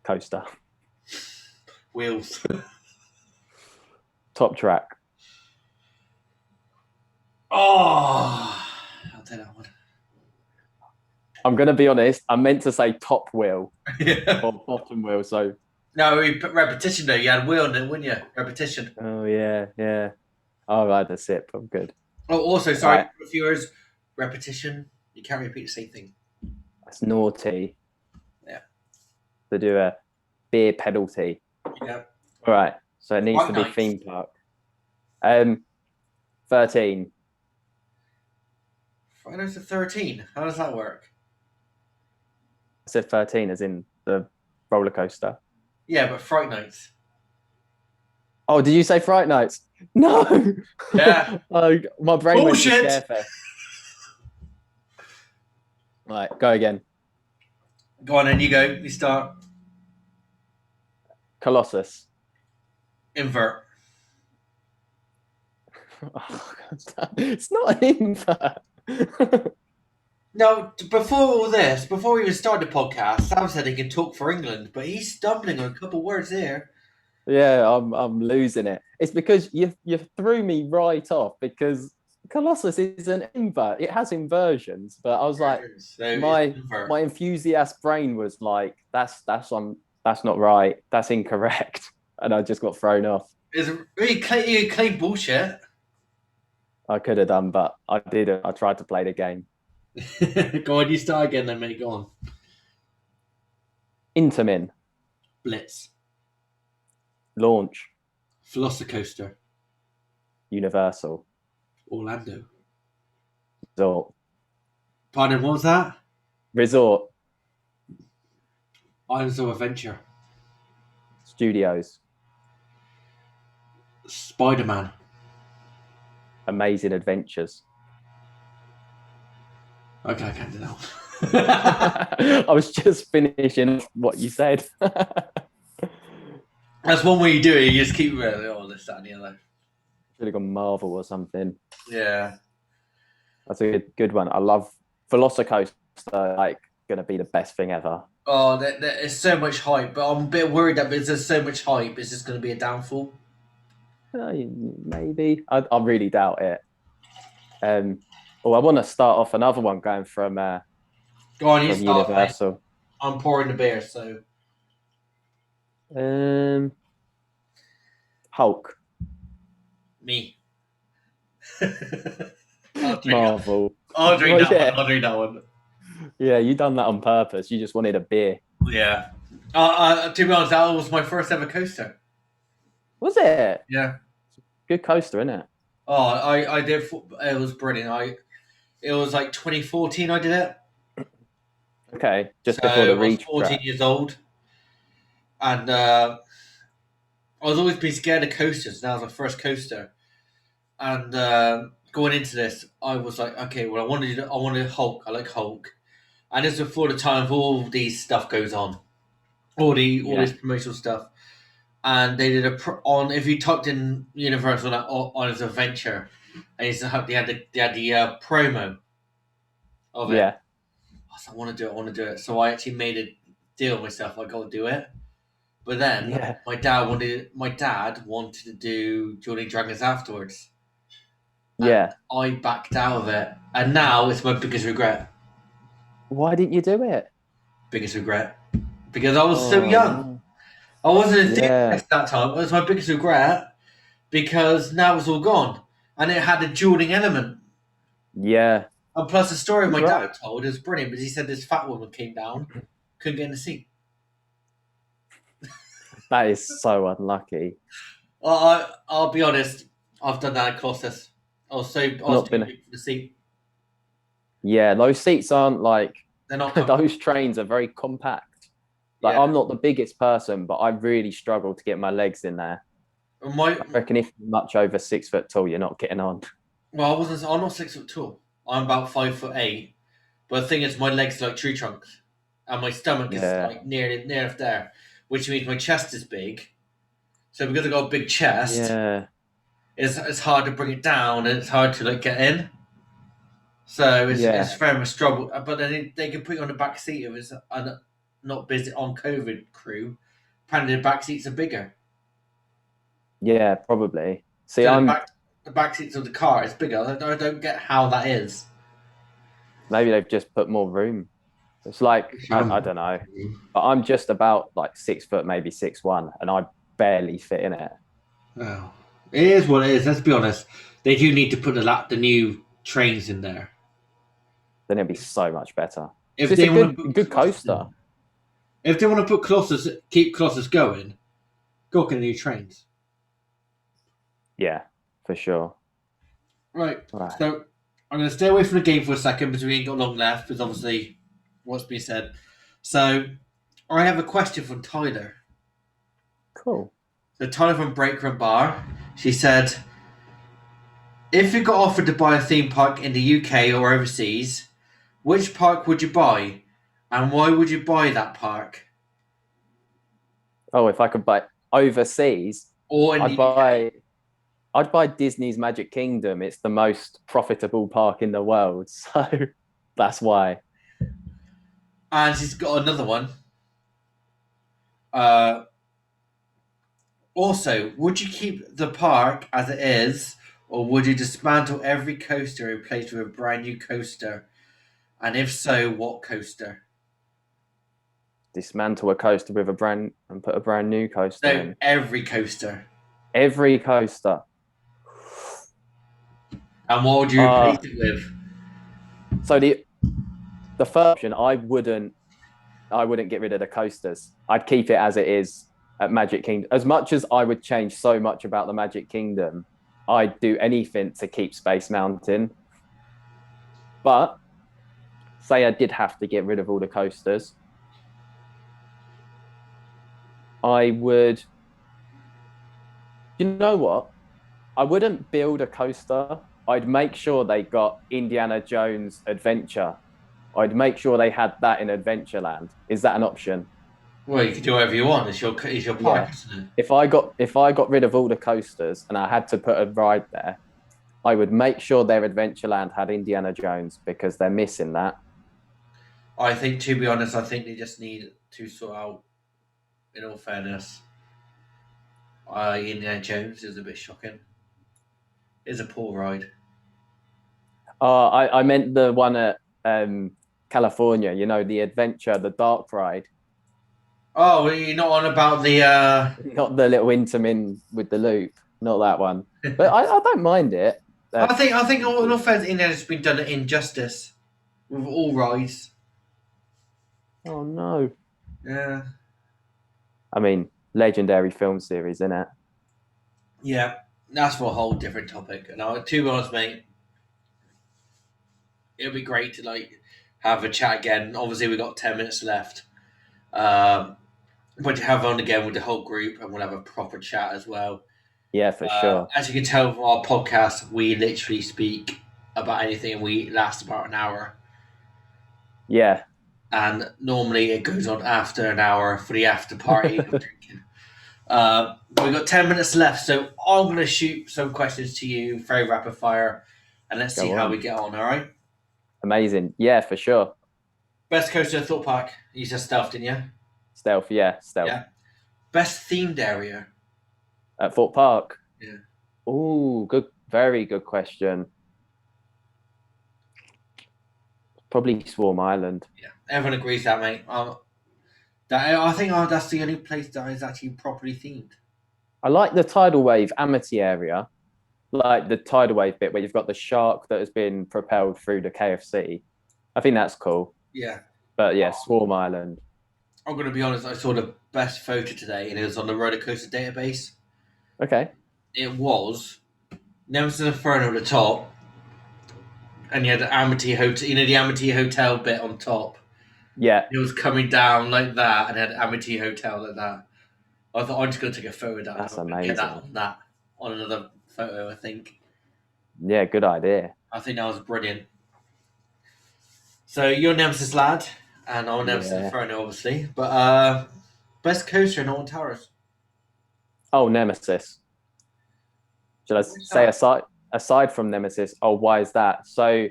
Coaster. Wheels. Top track. Oh, I'll take that one. I'm going to be honest. I meant to say top wheel Yeah. or bottom wheel. So. No, we put repetition though. You had wheel in it, wouldn't you? Repetition. Oh, yeah. I'll ride the sip. I'm good. Oh, also, sorry, Right. viewers. Repetition. You can't repeat the same thing. That's naughty. Yeah. To do a beer penalty. Yeah. All right. So it needs Quite to be nice. theme park. 13. Friday Nights at 13. How does that work? I said 13 as in the roller coaster. Yeah, but Fright Nights. Oh, did you say Fright Nights? No. Yeah. Oh, my brain Bullshit. went to Scarefest. Right, go again. Go on, then you go. You start. Colossus. Invert. Oh, it's not an invert. No, before all this, before we even started the podcast, Sam said he can talk for England, but he's stumbling on a couple words there. Yeah, I'm losing it. It's because you threw me right off because Colossus is an invert. It has inversions, but I was like, So my enthusiast brain was like, that's not right. That's incorrect, and I just got thrown off. You claim bullshit. I could have done, but I didn't. I tried to play the game. Go on, you start again then, mate. Go on. Intermin. Blitz. Launch. Velocicoaster. Universal. Orlando. Resort. Pardon, what was that? Resort Islands of Adventure. Studios. Spider-Man. Amazing Adventures. Okay, I can't do that one. I was just finishing what you said. That's one way you do it. You just keep this, that, and the other. Should have gone Marvel or something. Yeah. That's a good one. I love Velocicoaster. Like, going to be the best thing ever. Oh, there is so much hype, but I'm a bit worried that because there's so much hype, it's just going to be a downfall. Maybe. I really doubt it. I want to start off another one going from Go on, you start. Universal. Mate. I'm pouring the beer, so. Hulk. Me. Marvel. I'll drink that one. I'll drink that one. Yeah, you done that on purpose. You just wanted a beer. Yeah. To be honest, that was my first ever coaster. Was it? Yeah. Good coaster, isn't it? Oh, I did. It was brilliant. It was like 2014. I did it. Okay, just before the reach. I was 14 years old, and I was always been scared of coasters. That was my first coaster, and going into this, I was like, okay, well, I wanted Hulk. I like Hulk, and this is before the time of all these stuff goes on, all this promotional stuff, and they did if you typed in Universal on his adventure, and they had the promo of it. Yeah. I want to do it. So I actually made a deal with myself. I got to do it. But then my dad wanted to do Johnny Dragons afterwards. Yeah. I backed out of it, and now it's my biggest regret. Why didn't you do it? Biggest regret, because I was so young. I wasn't enthusiastic at that time. It was my biggest regret because now it's all gone, and it had a dueling element. Yeah. And plus, the story my dad told is brilliant, because he said this fat woman came down, couldn't get in the seat. That is so unlucky. I'll be honest. I've done that at Colossus. I was too big for the seat. Yeah, those seats aren't like. They're not. Those trains are very compact. Like, I'm not the biggest person, but I really struggle to get my legs in there. I reckon if you're much over 6 foot tall, you're not getting on. Well, I'm not 6 foot tall. I'm about 5'8". But the thing is, my legs are like tree trunks, and my stomach is like near there, which means my chest is big. So because I got a big chest, it's hard to bring it down, and it's hard to like get in. So it's very much trouble. But then they can put you on the back seat if it's not busy on COVID crew. Apparently the back seats are bigger. Yeah, probably. See, so the back seats of the car is bigger. I don't get how that is. Maybe they've just put more room. It's like I don't know, but I'm just about like 6 foot, maybe 6'1", and I barely fit in it. Oh, it is what it is. Let's be honest. They do need to put the new trains in there. Then it'd be so much better. If they want to good coaster. If they want to put keep Colossus going, go get new trains. Yeah, for sure. Right. So I'm going to stay away from the game for a second because we ain't got long left, because obviously what's been said. So I have a question from Tyler. Cool. So Tyler from Brake Run Bar, she said, if you got offered to buy a theme park in the UK or overseas, which park would you buy, and why would you buy that park? Oh, if I could buy overseas, or I'd buy Disney's Magic Kingdom. It's the most profitable park in the world, so that's why. And she's got another one. Also, would you keep the park as it is, or would you dismantle every coaster and replace with a brand new coaster? And if so, what coaster? Dismantle a coaster with and put a brand new coaster in. Every coaster. Every coaster. And what would you replace it with? So the first option, I wouldn't get rid of the coasters. I'd keep it as it is at Magic Kingdom. As much as I would change so much about the Magic Kingdom, I'd do anything to keep Space Mountain. But say I did have to get rid of all the coasters, I would, you know what? I wouldn't build a coaster. I'd make sure they got Indiana Jones Adventure. I'd make sure they had that in Adventureland. Is that an option? Well, you can do whatever you want. It's your park, Yeah. isn't it? If I got rid of all the coasters and I had to put a ride there, I would make sure their Adventureland had Indiana Jones because they're missing that. I think, to be honest, I think they just need to sort out. In all fairness, Indiana Jones is a bit shocking. It's a poor ride. I meant the one at California. You know, the adventure, the dark ride, Oh, well, you're not on about the. not the little Intamin with the loop, not that one. But I don't mind it. I think in all fairness, Indiana's been done an injustice with all rides. Oh no! Yeah, I mean, legendary film series, isn't it? yeah. That's for a whole different topic. And to be honest, mate, it'll be great to have a chat again. Obviously, we got 10 minutes left. Um, but to have on again with the whole group, and we'll have a proper chat as well. Yeah, for sure. As you can tell from our podcast, we literally speak about anything, and we last about an hour. Yeah. And normally it goes on after an hour for the after party of drinking. We've got 10 minutes left, so I'm going to shoot some questions to you, very rapid fire, and let's see how we get on. All right. Amazing. Yeah, for sure. Best coaster Thought Park. You said Stealth, didn't you? Stealth. Yeah, stealth. Yeah. Best themed area At Thorpe Park. Yeah. Oh, good. Very good question. Probably Swarm Island. Yeah, everyone agrees that, mate. I think that's the only place that is actually properly themed. I like the tidal wave Amity area, like the tidal wave bit where you've got the shark that has been propelled through the KFC. I think that's cool. Yeah. But yeah, Swarm Island. I'm going to be honest, I saw the best photo today, and it was on the roller coaster database. Okay. It was Nemesis Inferno at the top, and you had the Amity Hotel, the Amity Hotel bit on top. Yeah. It was coming down like that, and had Amity Hotel like that. I thought I'm just going to take a photo of that. That's Get amazing. that on another photo, I think. Yeah, good idea. I think that was brilliant. So you're Nemesis lad, and I'm Nemesis Inferno, obviously. But best coaster in Alton Towers. Oh, Nemesis. Should I say aside from Nemesis? Oh, why is that? So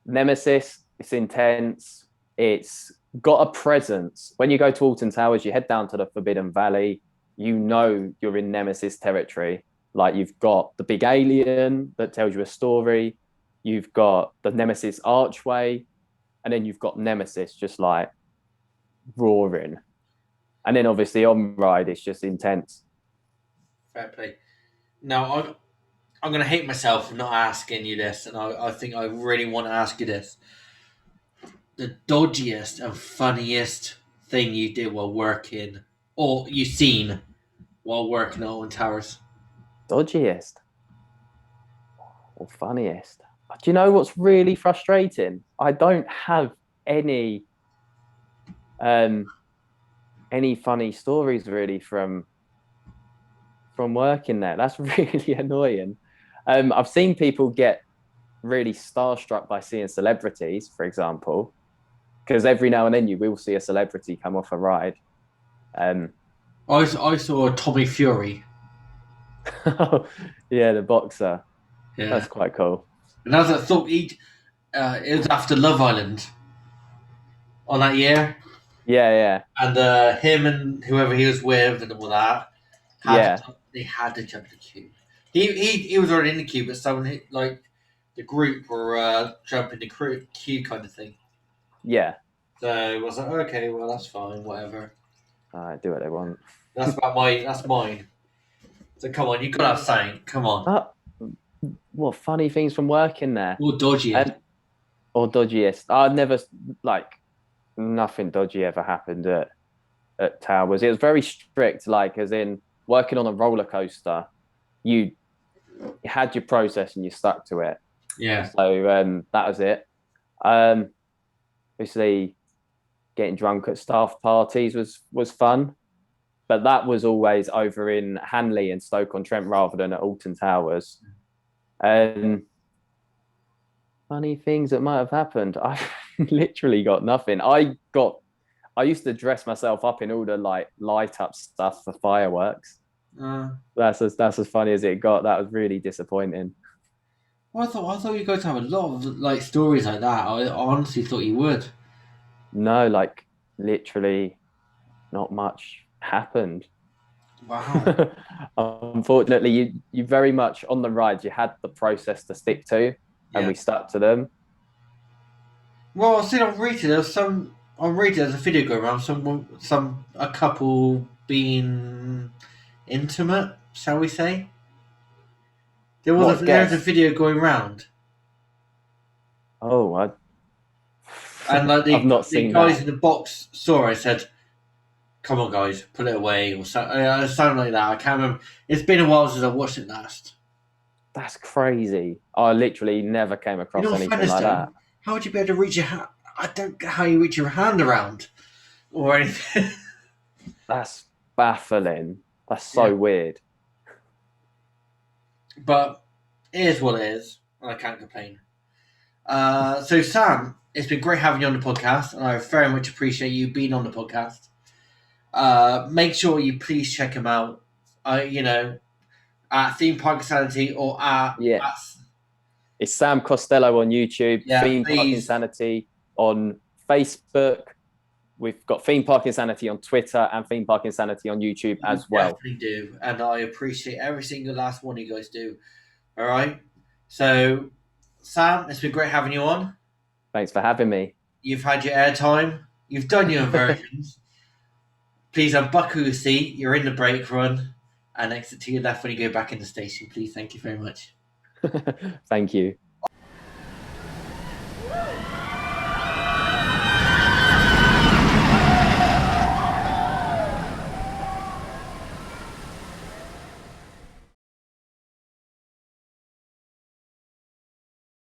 Nemesis, it's intense. It's got a presence. When you go to Alton Towers, you head down to the Forbidden Valley. You know you're in Nemesis territory. Like you've got the big alien that tells you a story. You've got the Nemesis archway. And then you've got Nemesis just like roaring. And then obviously on ride, it's just intense. Fair play. Now, I'm going to hate myself for not asking you this, and I think I really want to ask you this. The dodgiest and funniest thing you did while working, or you seen while working at Alton Towers? Dodgiest or funniest? Do you know what's really frustrating? I don't have any funny stories really from working there. That's really annoying. I've seen people get really starstruck by seeing celebrities, for example, because every now and then you will see a celebrity come off a ride. I saw Tommy Fury. Yeah, the boxer. Yeah, that's quite cool. And as I thought, it was after Love Island on that year. Yeah. And him and whoever he was with and all that. They had to jump the queue. He was already in the queue, but someone like the group were jumping the queue kind of thing. Yeah. So I was like, okay, well that's fine, whatever. Do what they want. That's mine. So come on, you gotta have something. Come on. What funny things from working there? Or dodgiest. Or dodgiest. I never nothing dodgy ever happened at Towers. It was very strict, like as in working on a roller coaster, you had your process and you stuck to it. Yeah. So that was it. Obviously, getting drunk at staff parties was fun, but that was always over in Hanley and Stoke-on-Trent rather than at Alton Towers. And funny things that might have happened, I literally got nothing. I used to dress myself up in all the like light up stuff for fireworks. Uh, That's as funny as it got. That was really disappointing. well, I thought you guys have a lot of like stories like that. I honestly thought you would. No, like literally not much happened. Wow. Unfortunately, you very much on the rides you had the process to stick to, and Yeah. we stuck to them. Well, I seen on Reddit there's a video going around a couple being intimate, shall we say? What a There's a guess! video going round, Oh, and like I've not the seen guys that. in the box saw it and said, "Come on, guys, put it away," or something like that. I can't remember. It's been a while since I watched it last. That's crazy. I literally never came You across know, anything fairness like though, that. how would you be able to reach your hand? I don't get how you reach your hand around or anything. That's baffling. That's Yeah. so weird. But it is what it is, and I can't complain. So Sam, it's been great having you on the podcast, and I very much appreciate you being on the podcast. Make sure you please check him out. At Theme Park Insanity or Yeah. at It's Sam Costello on YouTube, yeah, Theme Park please. Insanity on Facebook. We've got Theme Park Insanity on Twitter and Theme Park Insanity on YouTube You as well. definitely do, and I appreciate every single last one you guys do. All right. So, Sam, it's been great having you on. Thanks for having me. You've had your airtime. You've done your inversions. Please unbuckle your seat. You're in the brake run, and exit to your left when you go back in the station. Please, thank you very much. Thank you.